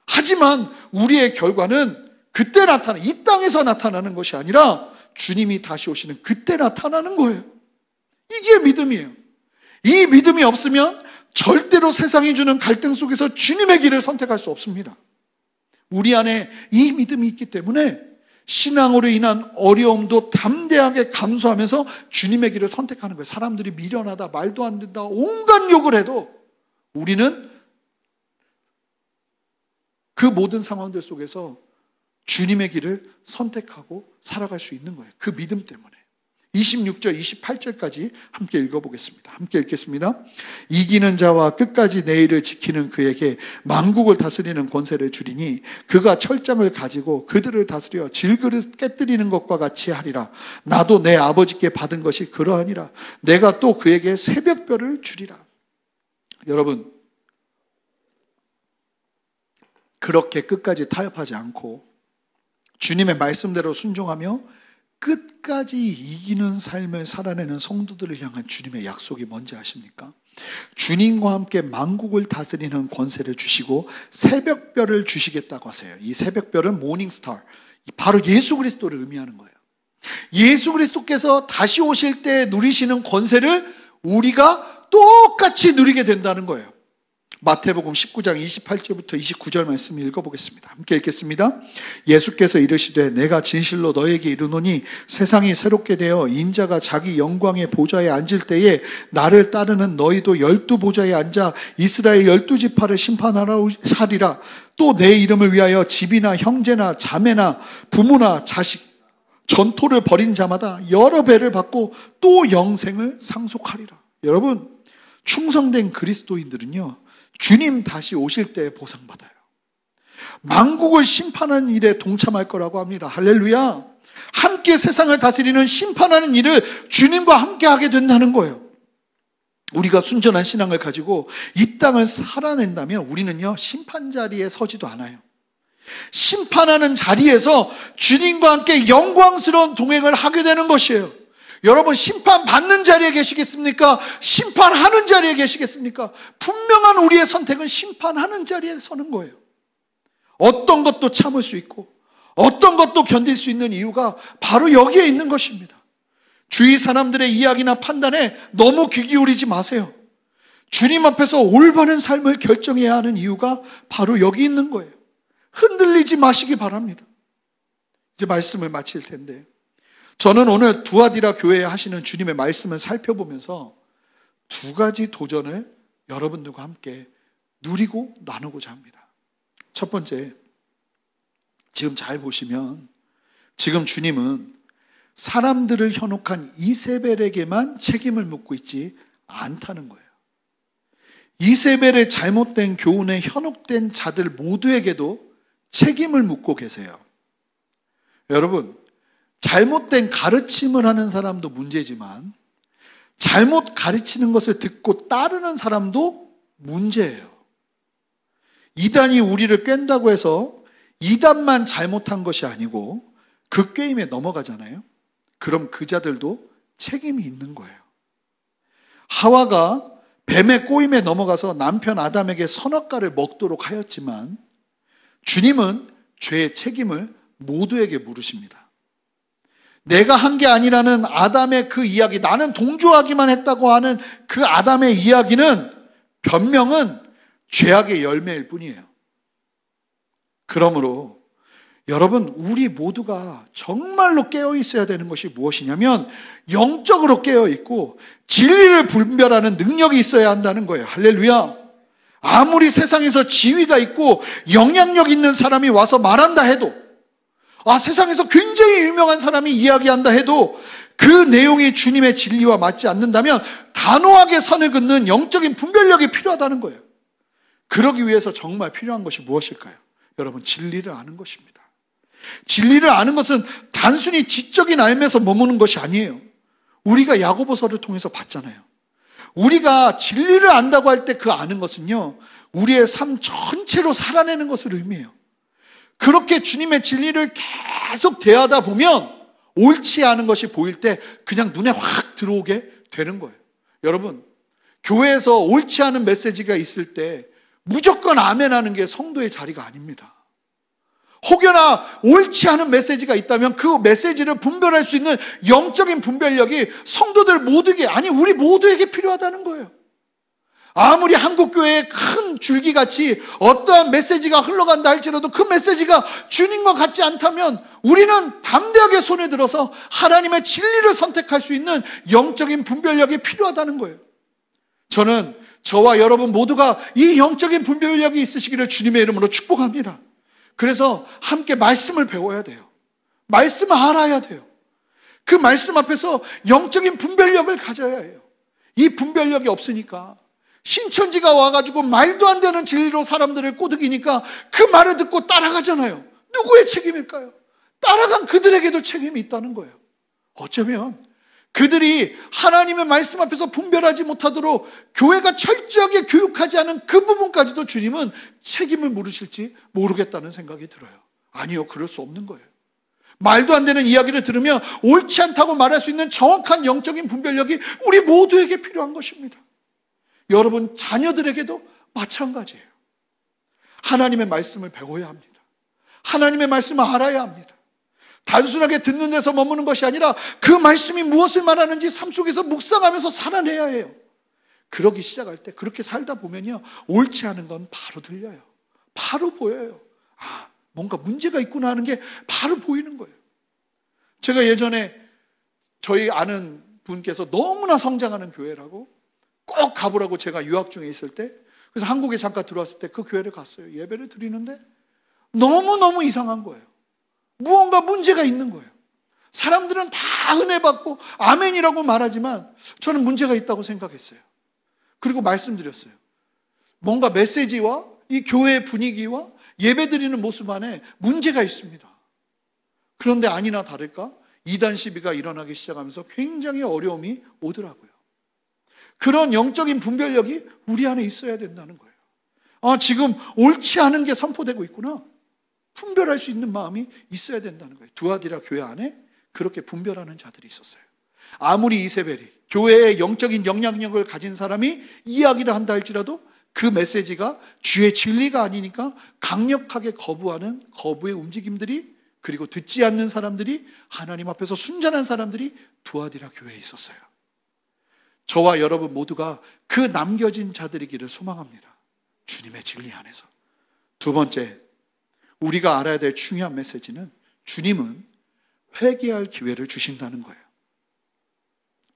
하지만 우리의 결과는 그때 나타나는, 이 땅에서 나타나는 것이 아니라 주님이 다시 오시는 그때 나타나는 거예요. 이게 믿음이에요. 이 믿음이 없으면 절대로 세상이 주는 갈등 속에서 주님의 길을 선택할 수 없습니다. 우리 안에 이 믿음이 있기 때문에 신앙으로 인한 어려움도 담대하게 감수하면서 주님의 길을 선택하는 거예요. 사람들이 미련하다, 말도 안 된다, 온갖 욕을 해도 우리는 그 모든 상황들 속에서 주님의 길을 선택하고 살아갈 수 있는 거예요. 그 믿음 때문에. 26절, 28절까지 함께 읽어보겠습니다. 함께 읽겠습니다. 이기는 자와 끝까지 내 일을 지키는 그에게 만국을 다스리는 권세를 주리니 그가 철장을 가지고 그들을 다스려 질그릇 깨뜨리는 것과 같이 하리라. 나도 내 아버지께 받은 것이 그러하니라. 내가 또 그에게 새벽별을 주리라. 여러분, 그렇게 끝까지 타협하지 않고 주님의 말씀대로 순종하며 끝까지 이기는 삶을 살아내는 성도들을 향한 주님의 약속이 뭔지 아십니까? 주님과 함께 만국을 다스리는 권세를 주시고 새벽별을 주시겠다고 하세요. 이 새벽별은 모닝스타, 바로 예수 그리스도를 의미하는 거예요. 예수 그리스도께서 다시 오실 때 누리시는 권세를 우리가 똑같이 누리게 된다는 거예요. 마태복음 19장 28절부터 29절 말씀 읽어보겠습니다. 함께 읽겠습니다. 예수께서 이르시되 내가 진실로 너에게 이르노니 세상이 새롭게 되어 인자가 자기 영광의 보좌에 앉을 때에 나를 따르는 너희도 12보좌에 앉아 이스라엘 12지파를 심판하리라. 또 내 이름을 위하여 집이나 형제나 자매나 부모나 자식 전토를 벌인 자마다 여러 배를 받고 또 영생을 상속하리라. 여러분, 충성된 그리스도인들은요, 주님 다시 오실 때 보상받아요. 만국을 심판하는 일에 동참할 거라고 합니다. 할렐루야. 함께 세상을 다스리는 심판하는 일을 주님과 함께 하게 된다는 거예요. 우리가 순전한 신앙을 가지고 이 땅을 살아낸다면 우리는요, 심판 자리에 서지도 않아요. 심판하는 자리에서 주님과 함께 영광스러운 동행을 하게 되는 것이에요. 여러분, 심판받는 자리에 계시겠습니까? 심판하는 자리에 계시겠습니까? 분명한 우리의 선택은 심판하는 자리에 서는 거예요. 어떤 것도 참을 수 있고 어떤 것도 견딜 수 있는 이유가 바로 여기에 있는 것입니다. 주위 사람들의 이야기나 판단에 너무 귀 기울이지 마세요. 주님 앞에서 올바른 삶을 결정해야 하는 이유가 바로 여기 있는 거예요. 흔들리지 마시기 바랍니다. 이제 말씀을 마칠 텐데, 저는 오늘 두아디라 교회에 하시는 주님의 말씀을 살펴보면서 두 가지 도전을 여러분들과 함께 누리고 나누고자 합니다. 첫 번째, 지금 잘 보시면 지금 주님은 사람들을 현혹한 이세벨에게만 책임을 묻고 있지 않다는 거예요. 이세벨의 잘못된 교훈에 현혹된 자들 모두에게도 책임을 묻고 계세요. 여러분, 잘못된 가르침을 하는 사람도 문제지만 잘못 가르치는 것을 듣고 따르는 사람도 문제예요. 이단이 우리를 깬다고 해서 이단만 잘못한 것이 아니고 그 게임에 넘어가잖아요. 그럼 그 자들도 책임이 있는 거예요. 하와가 뱀의 꼬임에 넘어가서 남편 아담에게 선악과를 먹도록 하였지만 주님은 죄의 책임을 모두에게 물으십니다. 내가 한 게 아니라는 아담의 그 이야기, 나는 동조하기만 했다고 하는 그 아담의 이야기는, 변명은 죄악의 열매일 뿐이에요. 그러므로 여러분, 우리 모두가 정말로 깨어 있어야 되는 것이 무엇이냐면 영적으로 깨어 있고 진리를 분별하는 능력이 있어야 한다는 거예요. 할렐루야. 아무리 세상에서 지위가 있고 영향력 있는 사람이 와서 말한다 해도, 세상에서 굉장히 유명한 사람이 이야기한다 해도 그 내용이 주님의 진리와 맞지 않는다면 단호하게 선을 긋는 영적인 분별력이 필요하다는 거예요. 그러기 위해서 정말 필요한 것이 무엇일까요? 여러분, 진리를 아는 것입니다. 진리를 아는 것은 단순히 지적인 알면서 머무는 것이 아니에요. 우리가 야고보서를 통해서 봤잖아요. 우리가 진리를 안다고 할 때 그 아는 것은요, 우리의 삶 전체로 살아내는 것을 의미해요. 그렇게 주님의 진리를 계속 대하다 보면 옳지 않은 것이 보일 때 그냥 눈에 확 들어오게 되는 거예요. 여러분, 교회에서 옳지 않은 메시지가 있을 때 무조건 아멘하는 게 성도의 자리가 아닙니다. 혹여나 옳지 않은 메시지가 있다면 그 메시지를 분별할 수 있는 영적인 분별력이 성도들 모두에게, 아니 우리 모두에게 필요하다는 거예요. 아무리 한국교회의 큰 줄기같이 어떠한 메시지가 흘러간다 할지라도 그 메시지가 주님과 같지 않다면 우리는 담대하게 손에 들어서 하나님의 진리를 선택할 수 있는 영적인 분별력이 필요하다는 거예요. 저는 저와 여러분 모두가 이 영적인 분별력이 있으시기를 주님의 이름으로 축복합니다. 그래서 함께 말씀을 배워야 돼요. 말씀을 알아야 돼요. 그 말씀 앞에서 영적인 분별력을 가져야 해요. 이 분별력이 없으니까 신천지가 와가지고 말도 안 되는 진리로 사람들을 꼬드기니까 그 말을 듣고 따라가잖아요. 누구의 책임일까요? 따라간 그들에게도 책임이 있다는 거예요. 어쩌면 그들이 하나님의 말씀 앞에서 분별하지 못하도록 교회가 철저하게 교육하지 않은 그 부분까지도 주님은 책임을 물으실지 모르겠다는 생각이 들어요. 아니요, 그럴 수 없는 거예요. 말도 안 되는 이야기를 들으면 옳지 않다고 말할 수 있는 정확한 영적인 분별력이 우리 모두에게 필요한 것입니다. 여러분 자녀들에게도 마찬가지예요. 하나님의 말씀을 배워야 합니다. 하나님의 말씀을 알아야 합니다. 단순하게 듣는 데서 머무는 것이 아니라 그 말씀이 무엇을 말하는지 삶 속에서 묵상하면서 살아내야 해요. 그러기 시작할 때, 그렇게 살다 보면요, 옳지 않은 건 바로 들려요. 바로 보여요. 뭔가 문제가 있구나 하는 게 바로 보이는 거예요. 제가 예전에 저희 아는 분께서 너무나 성장하는 교회라고 꼭 가보라고 제가 유학 중에 있을 때, 그래서 한국에 잠깐 들어왔을 때 그 교회를 갔어요. 예배를 드리는데 너무너무 이상한 거예요. 무언가 문제가 있는 거예요. 사람들은 다 은혜 받고 아멘이라고 말하지만 저는 문제가 있다고 생각했어요. 그리고 말씀드렸어요. 뭔가 메시지와 이 교회의 분위기와 예배 드리는 모습 안에 문제가 있습니다. 그런데 아니나 다를까 이단 시비가 일어나기 시작하면서 굉장히 어려움이 오더라고요. 그런 영적인 분별력이 우리 안에 있어야 된다는 거예요. 지금 옳지 않은 게 선포되고 있구나. 분별할 수 있는 마음이 있어야 된다는 거예요. 두아디라 교회 안에 그렇게 분별하는 자들이 있었어요. 아무리 이세벨이 교회의 영적인 영향력을 가진 사람이 이야기를 한다 할지라도 그 메시지가 주의 진리가 아니니까 강력하게 거부하는 거부의 움직임들이, 그리고 듣지 않는 사람들이, 하나님 앞에서 순전한 사람들이 두아디라 교회에 있었어요. 저와 여러분 모두가 그 남겨진 자들이기를 소망합니다. 주님의 진리 안에서. 두 번째, 우리가 알아야 될 중요한 메시지는 주님은 회개할 기회를 주신다는 거예요.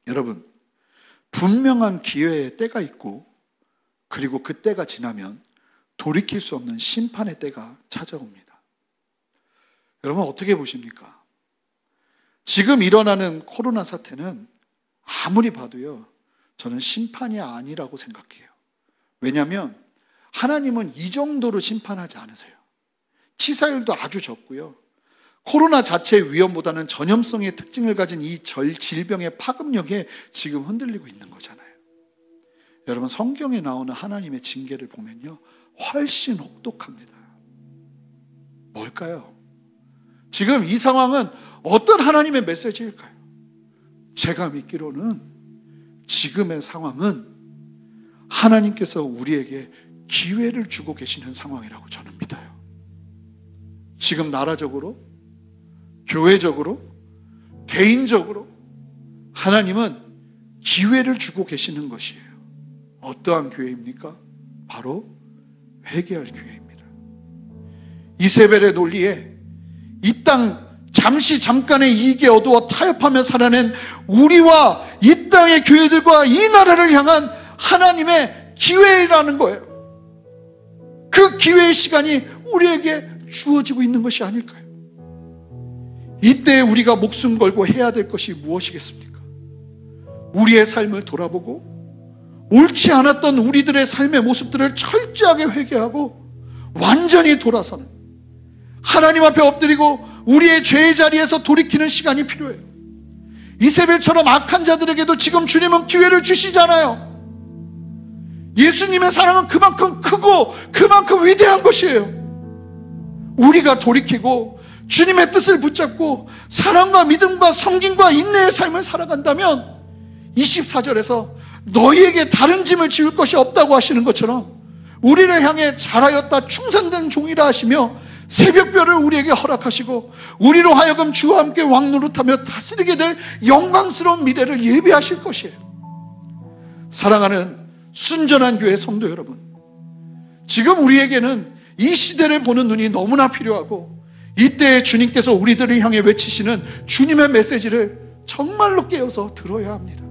여러분, 분명한 기회의 때가 있고, 그리고 그 때가 지나면 돌이킬 수 없는 심판의 때가 찾아옵니다. 여러분 어떻게 보십니까? 지금 일어나는 코로나 사태는 아무리 봐도요, 저는 심판이 아니라고 생각해요. 왜냐하면 하나님은 이 정도로 심판하지 않으세요. 치사율도 아주 적고요. 코로나 자체의 위험보다는 전염성의 특징을 가진 이 질병의 파급력에 지금 흔들리고 있는 거잖아요. 여러분, 성경에 나오는 하나님의 징계를 보면요, 훨씬 혹독합니다. 뭘까요? 지금 이 상황은 어떤 하나님의 메시지일까요? 제가 믿기로는 지금의 상황은 하나님께서 우리에게 기회를 주고 계시는 상황이라고 저는 믿어요. 지금 나라적으로, 교회적으로, 개인적으로 하나님은 기회를 주고 계시는 것이에요. 어떠한 기회입니까? 바로 회개할 기회입니다. 이세벨의 논리에 이 땅 잠깐의 이익에 어두워 타협하며 살아낸 우리와 이 땅의 교회들과 이 나라를 향한 하나님의 기회라는 거예요. 그 기회의 시간이 우리에게 주어지고 있는 것이 아닐까요? 이때 우리가 목숨 걸고 해야 될 것이 무엇이겠습니까? 우리의 삶을 돌아보고 옳지 않았던 우리들의 삶의 모습들을 철저하게 회개하고 완전히 돌아서는, 하나님 앞에 엎드리고 우리의 죄의 자리에서 돌이키는 시간이 필요해요. 이세벨처럼 악한 자들에게도 지금 주님은 기회를 주시잖아요. 예수님의 사랑은 그만큼 크고 그만큼 위대한 것이에요. 우리가 돌이키고 주님의 뜻을 붙잡고 사랑과 믿음과 섬김과 인내의 삶을 살아간다면 24절에서 너희에게 다른 짐을 지울 것이 없다고 하시는 것처럼 우리를 향해 잘하였다 충성된 종이라 하시며 새벽별을 우리에게 허락하시고 우리로 하여금 주와 함께 왕노릇하며 다스리게 될 영광스러운 미래를 예비하실 것이에요. 사랑하는 순전한 교회 성도 여러분, 지금 우리에게는 이 시대를 보는 눈이 너무나 필요하고, 이때에 주님께서 우리들을 향해 외치시는 주님의 메시지를 정말로 깨어서 들어야 합니다.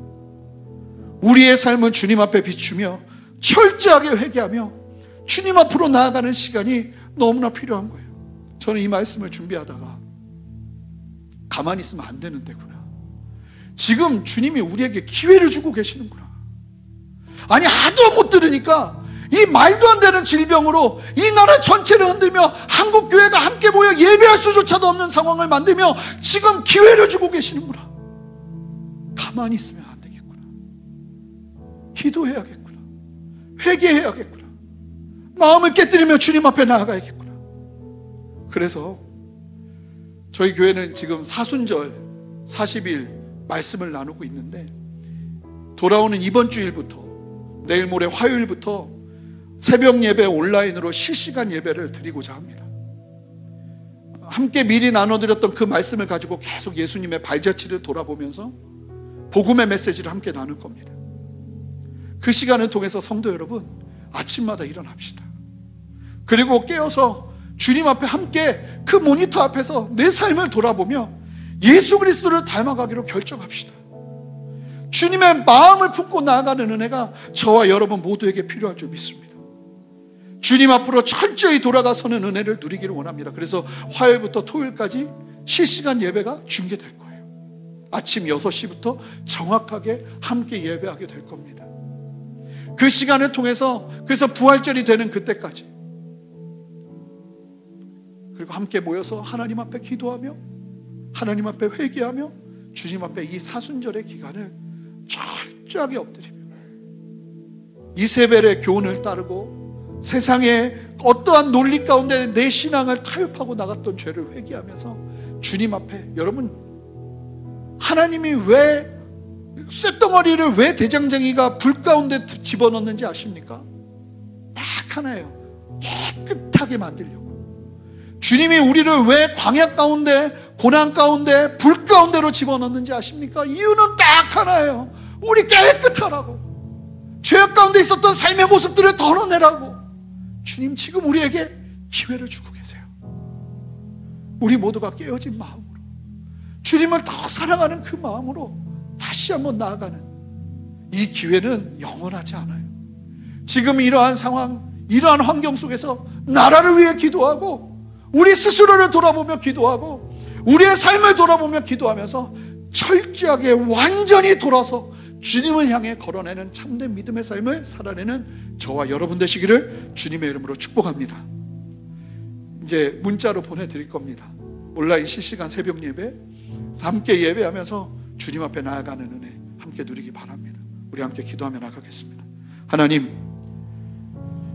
우리의 삶을 주님 앞에 비추며 철저하게 회개하며 주님 앞으로 나아가는 시간이 너무나 필요한 거예요. 저는 이 말씀을 준비하다가 가만히 있으면 안 되는데구나, 지금 주님이 우리에게 기회를 주고 계시는구나. 아니, 하도 못 들으니까 이 말도 안 되는 질병으로 이 나라 전체를 흔들며 한국 교회가 함께 모여 예배할 수조차도 없는 상황을 만들며 지금 기회를 주고 계시는구나. 가만히 있으면 안 되겠구나. 기도해야겠구나. 회개해야겠구나. 마음을 깨뜨리며 주님 앞에 나아가야겠구나. 그래서 저희 교회는 지금 사순절 40일 말씀을 나누고 있는데, 돌아오는 이번 주일부터 내일 모레 화요일부터 새벽 예배 온라인으로 실시간 예배를 드리고자 합니다. 함께 미리 나눠드렸던 그 말씀을 가지고 계속 예수님의 발자취를 돌아보면서 복음의 메시지를 함께 나눌 겁니다. 그 시간을 통해서 성도 여러분, 아침마다 일어납시다. 그리고 깨어서 주님 앞에 함께 그 모니터 앞에서 내 삶을 돌아보며 예수 그리스도를 닮아가기로 결정합시다. 주님의 마음을 품고 나아가는 은혜가 저와 여러분 모두에게 필요할 줄 믿습니다. 주님 앞으로 철저히 돌아가서는 은혜를 누리기를 원합니다. 그래서 화요일부터 토요일까지 실시간 예배가 중계될 거예요. 아침 6시부터 정확하게 함께 예배하게 될 겁니다. 그 시간을 통해서, 그래서 부활절이 되는 그때까지, 그리고 함께 모여서 하나님 앞에 기도하며 하나님 앞에 회개하며 주님 앞에 이 사순절의 기간을 철저하게 엎드리며 이세벨의 교훈을 따르고 세상의 어떠한 논리 가운데 내 신앙을 타협하고 나갔던 죄를 회개하면서 주님 앞에, 여러분, 하나님이 왜 쇳덩어리를 왜 대장장이가 불 가운데 집어넣는지 아십니까? 딱 하나예요. 깨끗하게 만들려고. 주님이 우리를 왜 광야 가운데, 고난 가운데, 불 가운데로 집어넣는지 아십니까? 이유는 딱 하나예요. 우리 깨끗하라고, 죄악 가운데 있었던 삶의 모습들을 덜어내라고. 주님 지금 우리에게 기회를 주고 계세요. 우리 모두가 깨어진 마음으로, 주님을 더 사랑하는 그 마음으로 다시 한번 나아가는 이 기회는 영원하지 않아요. 지금 이러한 상황, 이러한 환경 속에서 나라를 위해 기도하고 우리 스스로를 돌아보며 기도하고 우리의 삶을 돌아보며 기도하면서 철저하게 완전히 돌아서 주님을 향해 걸어내는 참된 믿음의 삶을 살아내는 저와 여러분 되시기를 주님의 이름으로 축복합니다. 이제 문자로 보내드릴 겁니다. 온라인 실시간 새벽 예배, 함께 예배하면서 주님 앞에 나아가는 은혜 함께 누리기 바랍니다. 우리 함께 기도하며 나가겠습니다. 하나님,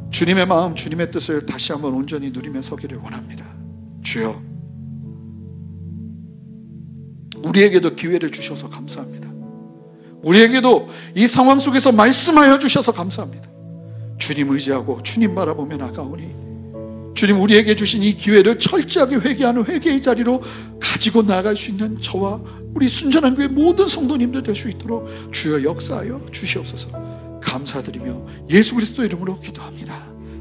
주님의 마음, 주님의 뜻을 다시 한번 온전히 누리며 서기를 원합니다. 주여, 우리에게도 기회를 주셔서 감사합니다. 우리에게도 이 상황 속에서 말씀하여 주셔서 감사합니다. 주님 의지하고 주님 바라보며 나가오니 주님, 우리에게 주신 이 기회를 철저하게 회개하는 회개의 자리로 가지고 나아갈 수 있는 저와 우리 순전한 교회 모든 성도님들 될 수 있도록 주여 역사하여 주시옵소서. 감사드리며 예수 그리스도 이름으로 기도합니다.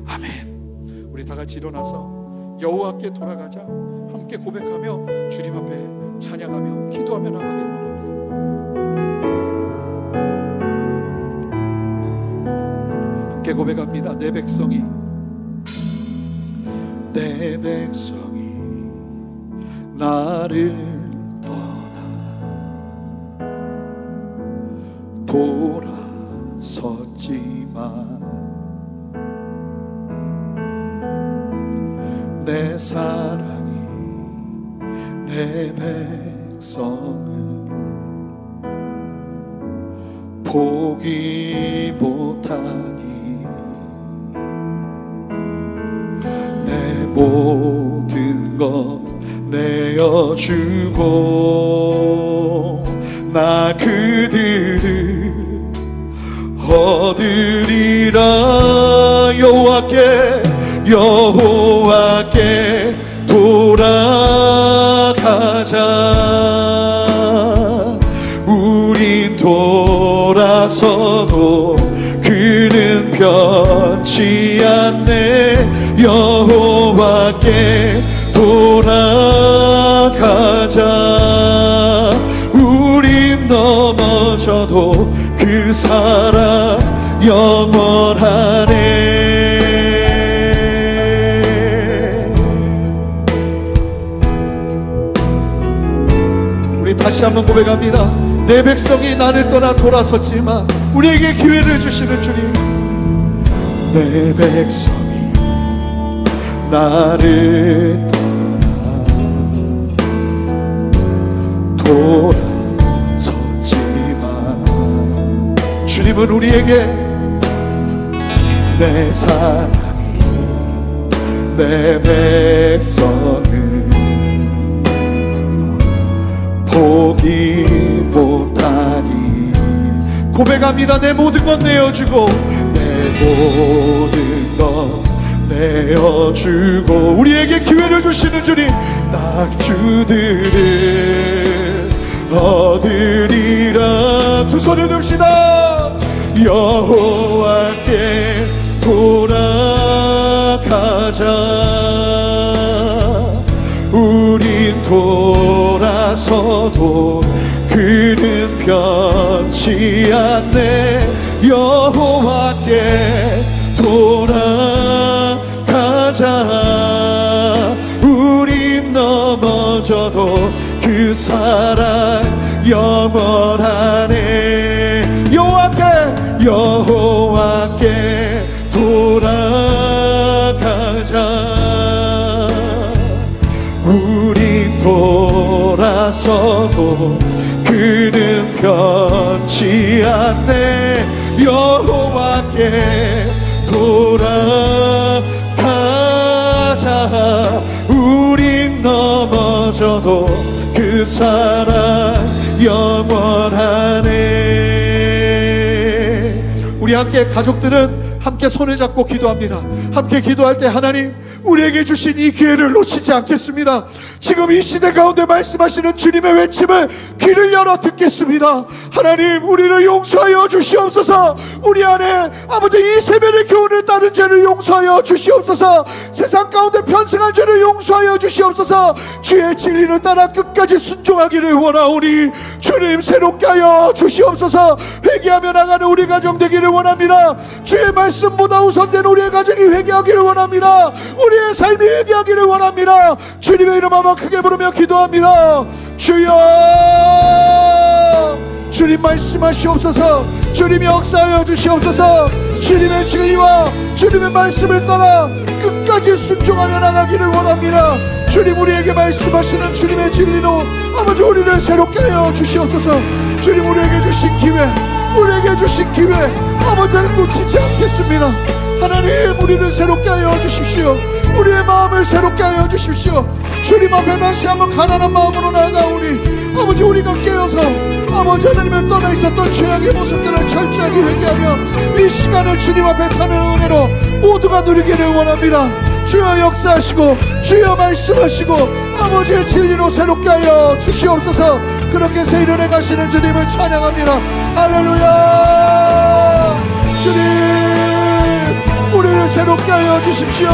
아멘. 우리 다 같이 일어나서 여호와께 돌아가자 함께 고백하며 주님 앞에 찬양하며 기도하며 나가기를 원합니다. 함께 고백합니다. 내 백성이 나를 떠나 돌아섰지만 내 사랑이 내 백성을 포기 못하니 내 모든 것 내어주고 나 그들을 얻으리라. 여호와께 돌아가자. 우린 돌아서도 그는 변치 않네. 여호와께 돌아가자. 우린 넘어져도 그 사랑 영원하네. 우리 다시 한번 고백합니다. 내 백성이 나를 떠나 돌아섰지만 우리에게 기회를 주시는 주님, 내 백성이 나를 돌아섰지만 주님은 우리에게 내 사랑이 내 백성을 포기 못하니 고백합니다. 내 모든 것 내어주고 내 모든 것 내어주고 우리에게 기회를 주시는 주님, 나 주들을 얻으리라. 두 손을 듭시다. 여호와께 돌아가자. 우린 돌아서도 그는 변치 않네. 여호와께 돌아가자. 우린 넘어져도 그 사랑 영원하네. 여호와께 돌아가자. 우린 돌아서도 그는 변치 않네. 여호와께 돌아가자. 우린 넘어져도 그 사랑 영원하네. 우리 함께 가족들은 함께 손을 잡고 기도합니다. 함께 기도할 때 하나님, 우리에게 주신 이 기회를 놓치지 않겠습니다. 지금 이 시대 가운데 말씀하시는 주님의 외침을 귀를 열어 듣겠습니다. 하나님, 우리를 용서하여 주시옵소서. 우리 안에 아버지 이 세면의 교훈을 따른 죄를 용서하여 주시옵소서. 세상 가운데 편승한 죄를 용서하여 주시옵소서. 주의 진리를 따라 끝까지 순종하기를 원하오니 주님 새롭게 하여 주시옵소서. 회개하며 나가는 우리 가정 되기를 원합니다. 주의 말씀보다 우선된 우리의 가정이 회개하기를 원합니다. 우리의 삶이 회개하기를 원합니다. 주님의 이름 한번 크게 부르며 기도합니다. 주여, 주님 말씀하시옵소서. 주님이 역사하여 주시옵소서. 주님의 진리와 주님의 말씀을 따라 끝까지 순종하며 나가기를 원합니다. 주님, 우리에게 말씀하시는 주님의 진리로 아버지 우리를 새롭게 하여 주시옵소서. 주님, 우리에게 주신 기회, 우리에게 주신 기회 아버지를 놓치지 않겠습니다. 하나님, 우리를 새롭게 하여 주십시오. 우리의 마음을 새롭게 하여 주십시오. 주님 앞에 다시 한번 가난한 마음으로 나아가오니 아버지, 우리가 깨어서 아버지 하나님을 떠나 있었던 죄악의 모습들을 철저하게 회개하며 이 시간을 주님 앞에 사는 은혜로 모두가 누리기를 원합니다. 주여 역사하시고 주여 말씀하시고 아버지의 진리로 새롭게 하여 주시옵소서. 그렇게 새 일을 행하시는 주님을 찬양합니다. 할렐루야. 주님, 우리를 새롭게 하여 주십시오.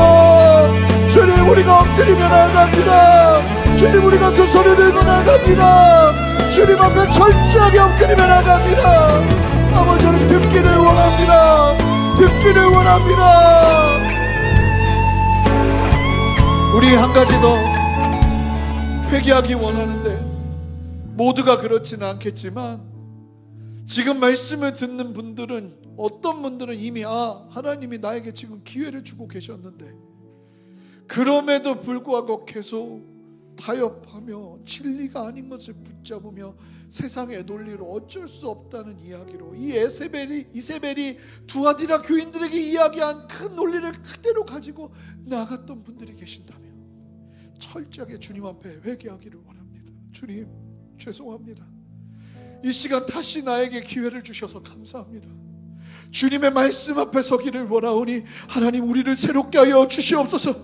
주님, 우리가 엎드리며 나아갑니다. 주님, 우리가 두 손을 들고 나아갑니다. 주님 앞에 철저하게 엎드리며 나아갑니다. 아버지는 듣기를 원합니다. 듣기를 원합니다. 우리 한 가지 더 회개하기 원하는데 모두가 그렇지는 않겠지만 지금 말씀을 듣는 분들은, 어떤 분들은 이미 하나님이 나에게 지금 기회를 주고 계셨는데 그럼에도 불구하고 계속 타협하며 진리가 아닌 것을 붙잡으며 세상의 논리로 어쩔 수 없다는 이야기로 이 이세벨이 두아디라 교인들에게 이야기한 그 논리를 그대로 가지고 나갔던 분들이 계신다면 철저하게 주님 앞에 회개하기를 원합니다. 주님, 죄송합니다. 이 시간 다시 나에게 기회를 주셔서 감사합니다. 주님의 말씀 앞에 서기를 원하오니 하나님, 우리를 새롭게 하여 주시옵소서.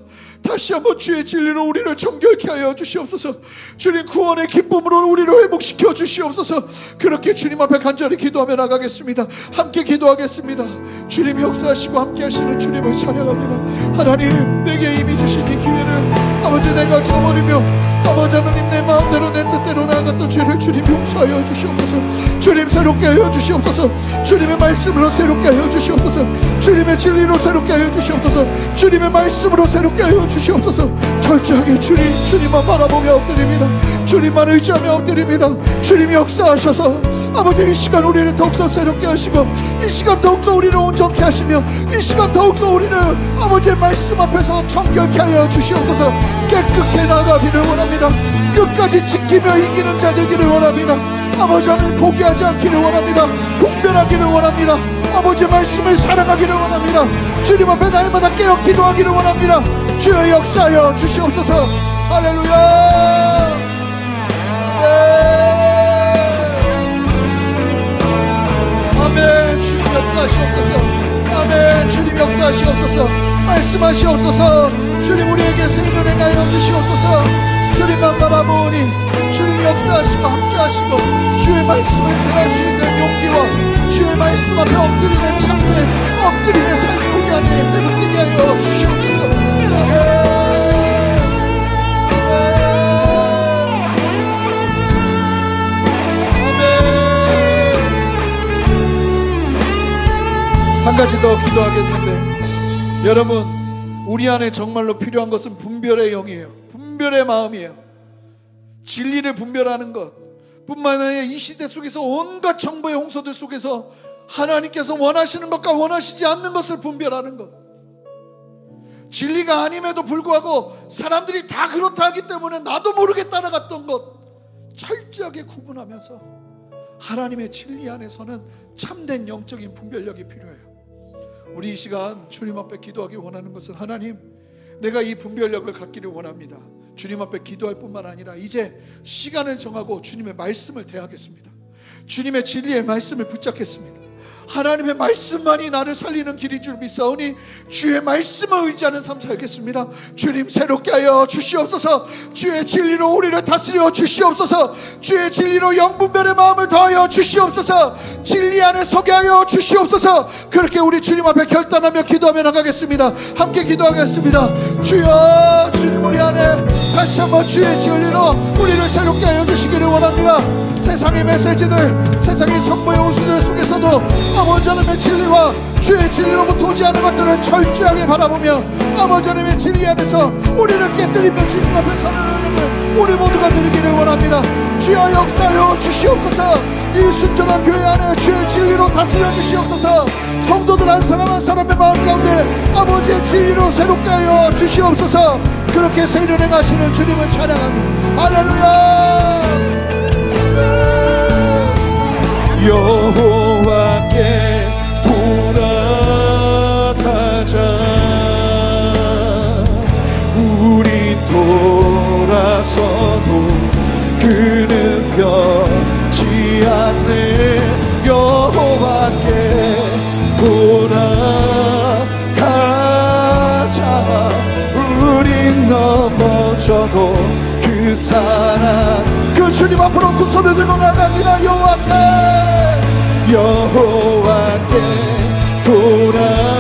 다시 한번 주의 진리로 우리를 정결케 하여 주시옵소서. 주님, 구원의 기쁨으로 우리를 회복시켜 주시옵소서. 그렇게 주님 앞에 간절히 기도하며 나가겠습니다. 함께 기도하겠습니다. 주님 역사하시고 함께 하시는 주님을 찬양합니다. 하나님, 내게 이미 주신 이 기회를 아버지 내가 저버리며 아버지 하나님, 내 마음대로 내 뜻대로 나아갔던 죄를 주님 용서하여 주시옵소서. 주님, 새롭게 하여 주시옵소서. 주님의 말씀으로 새롭게 하여 주시옵소서. 주님의 진리로 새롭게 하여 주시옵소서. 주님의 말씀으로 새롭게 하여 주시옵소서. 철저하게 주님만 바라보며 엎드립니다. 주님만 의지하며 엎드립니다. 주님이 역사하셔서 아버지 이 시간 우리를 더욱더 새롭게 하시고 이 시간 더욱더 우리를 온전케 하시며 이 시간 더욱더 우리를 아버지의 말씀 앞에서 정결케 하여 주시옵소서. 깨끗게 나가기를 원합니다. 끝까지 지키며 이기는 자 되기를 원합니다. 아버지 하나님, 포기하지 않기를 원합니다. 분별하기를 원합니다. 아버지의 말씀을 사랑하기를 원합니다. 주님 앞에 날마다 깨어 기도하기를 원합니다. 주여 역사하여 주시옵소서. 할렐루야. 아멘. 주님 역사하시옵소서. 아멘. 주님 역사하시옵소서. 말씀하시옵소서. 주님, 우리에게 새 일을 행하여 주시옵소서. 주님만 바라보니 주님 역사하시고 함께하시고 주의 말씀을 대할 수 있는 용기와 주의 말씀 앞에 엎드리는 참된 엎드리는 삶이 우리 안에 회복되게 하여 주시옵소서. 한 가지 더 기도하겠는데, 여러분, 우리 안에 정말로 필요한 것은 분별의 영이에요. 분별의 마음이에요. 진리를 분별하는 것 뿐만 아니라 이 시대 속에서 온갖 정보의 홍수들 속에서 하나님께서 원하시는 것과 원하시지 않는 것을 분별하는 것, 진리가 아님에도 불구하고 사람들이 다 그렇다 하기 때문에 나도 모르게 따라갔던 것 철저하게 구분하면서 하나님의 진리 안에서는 참된 영적인 분별력이 필요해요. 우리 이 시간 주님 앞에 기도하기 원하는 것은, 하나님, 내가 이 분별력을 갖기를 원합니다. 주님 앞에 기도할 뿐만 아니라 이제 시간을 정하고 주님의 말씀을 대하겠습니다. 주님의 진리의 말씀을 붙잡겠습니다. 하나님의 말씀만이 나를 살리는 길인 줄 믿사오니 주의 말씀을 의지하는 삶 살겠습니다. 주님, 새롭게 하여 주시옵소서. 주의 진리로 우리를 다스려 주시옵소서. 주의 진리로 영분별의 마음을 더하여 주시옵소서. 진리 안에 서게 하여 주시옵소서. 그렇게 우리 주님 앞에 결단하며 기도하며 나가겠습니다. 함께 기도하겠습니다. 주여, 주님 우리 안에 다시 한번 주의 진리로 우리를 새롭게 하여 주시기를 원합니다. 세상의 메시지들, 세상의 정보의 호수들 속에서도 아버지 하나님의 진리와 주의 진리로부터 오지 않은 것들을 철저하게 바라보며 아버지 하나님의 진리 안에서 우리를 깨뜨리며 주님 앞에 서는 은혜를 우리 모두가 누리기를 원합니다. 주여 역사하여 주시옵소서. 이 순전한 교회 안에 주의 진리로 다스려 주시옵소서. 성도들 한 사람 한 사람의 마음 가운데 아버지의 진리로 새롭게 하여 주시옵소서. 그렇게 세일을 행하시는 주님을 찬양합니다. 할렐루야. 여호와께 돌아가자. 우리 돌아서도 그는 변치 않네. 여호와께 돌아가자. 우린 넘어져도 그 사랑, 그 주님 앞으로 두 손을 들고 나갑니다. 여호와께 돌아가자.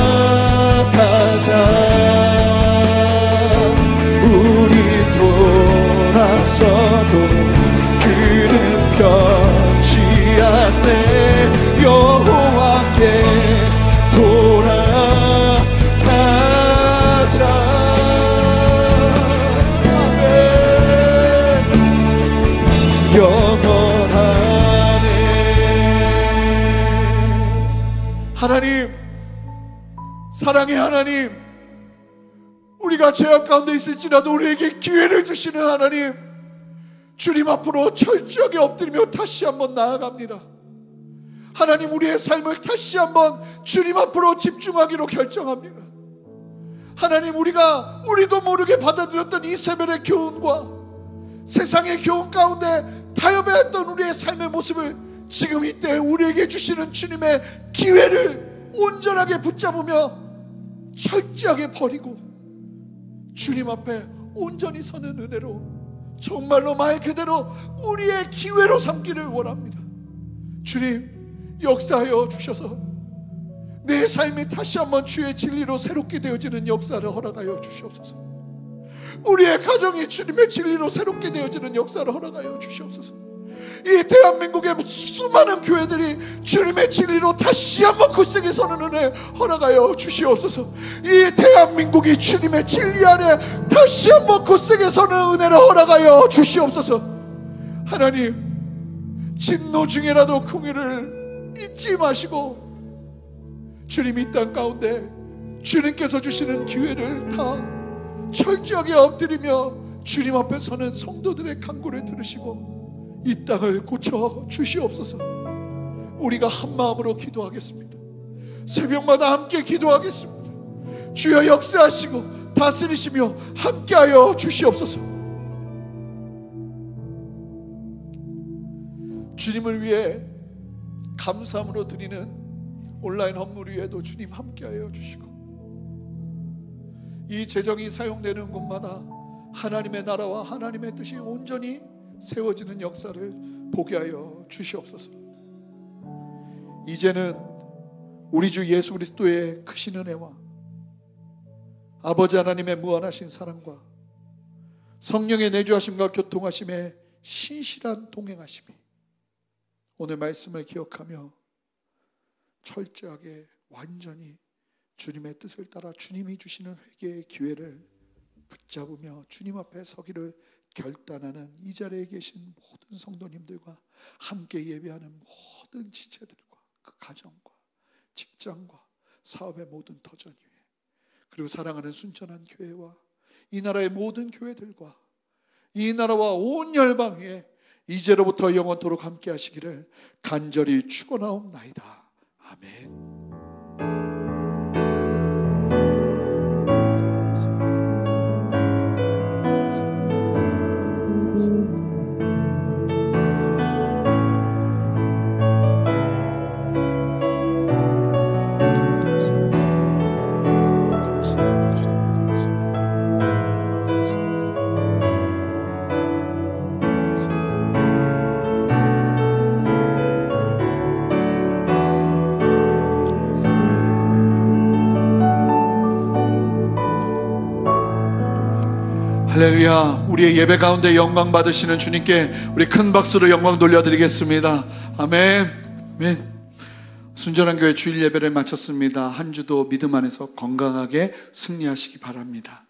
우리 돌아서도 그는 변치 않네. 여호와께 돌아가자. 영원하네. 하나님, 사랑의 하나님, 우리가 죄악 가운데 있을지라도 우리에게 기회를 주시는 하나님, 주님 앞으로 철저하게 엎드리며 다시 한번 나아갑니다. 하나님, 우리의 삶을 다시 한번 주님 앞으로 집중하기로 결정합니다. 하나님, 우리도 모르게 받아들였던 이 세변의 교훈과 세상의 교훈 가운데 타협했던 우리의 삶의 모습을 지금 이때 우리에게 주시는 주님의 기회를 온전하게 붙잡으며 철저하게 버리고 주님 앞에 온전히 서는 은혜로, 정말로 말 그대로 우리의 기회로 삼기를 원합니다. 주님, 역사하여 주셔서 내 삶이 다시 한번 주의 진리로 새롭게 되어지는 역사를 허락하여 주시옵소서. 우리의 가정이 주님의 진리로 새롭게 되어지는 역사를 허락하여 주시옵소서. 이 대한민국의 수많은 교회들이 주님의 진리로 다시 한번 굳세게 서는 은혜 허락하여 주시옵소서. 이 대한민국이 주님의 진리 안에 다시 한번 굳세게 서는 은혜를 허락하여 주시옵소서. 하나님, 진노 중에라도 긍휼을 잊지 마시고 주님 이 땅 가운데 주님께서 주시는 기회를 다 철저하게 엎드리며 주님 앞에 서는 성도들의 간구를 들으시고 이 땅을 고쳐 주시옵소서. 우리가 한 마음으로 기도하겠습니다. 새벽마다 함께 기도하겠습니다. 주여 역사하시고 다스리시며 함께하여 주시옵소서. 주님을 위해 감사함으로 드리는 온라인 헌물 위에도 주님 함께하여 주시고 이 재정이 사용되는 곳마다 하나님의 나라와 하나님의 뜻이 온전히 세워지는 역사를 보게 하여 주시옵소서. 이제는 우리 주 예수 그리스도의 크신 은혜와 아버지 하나님의 무한하신 사랑과 성령의 내주하심과 교통하심의 신실한 동행하심이 오늘 말씀을 기억하며 철저하게 완전히 주님의 뜻을 따라 주님이 주시는 회개의 기회를 붙잡으며 주님 앞에 서기를 결단하는 이 자리에 계신 모든 성도님들과 함께 예배하는 모든 지체들과 그 가정과 직장과 사업의 모든 터전 위에, 그리고 사랑하는 순전한 교회와 이 나라의 모든 교회들과 이 나라와 온 열방 위에 이제로부터 영원토록 함께 하시기를 간절히 축원하옵나이다. 아멘. 할렐루야. 우리의 예배 가운데 영광 받으시는 주님께 우리 큰 박수로 영광 돌려드리겠습니다. 아멘. 아멘. 순전한 교회 주일 예배를 마쳤습니다. 한 주도 믿음 안에서 건강하게 승리하시기 바랍니다.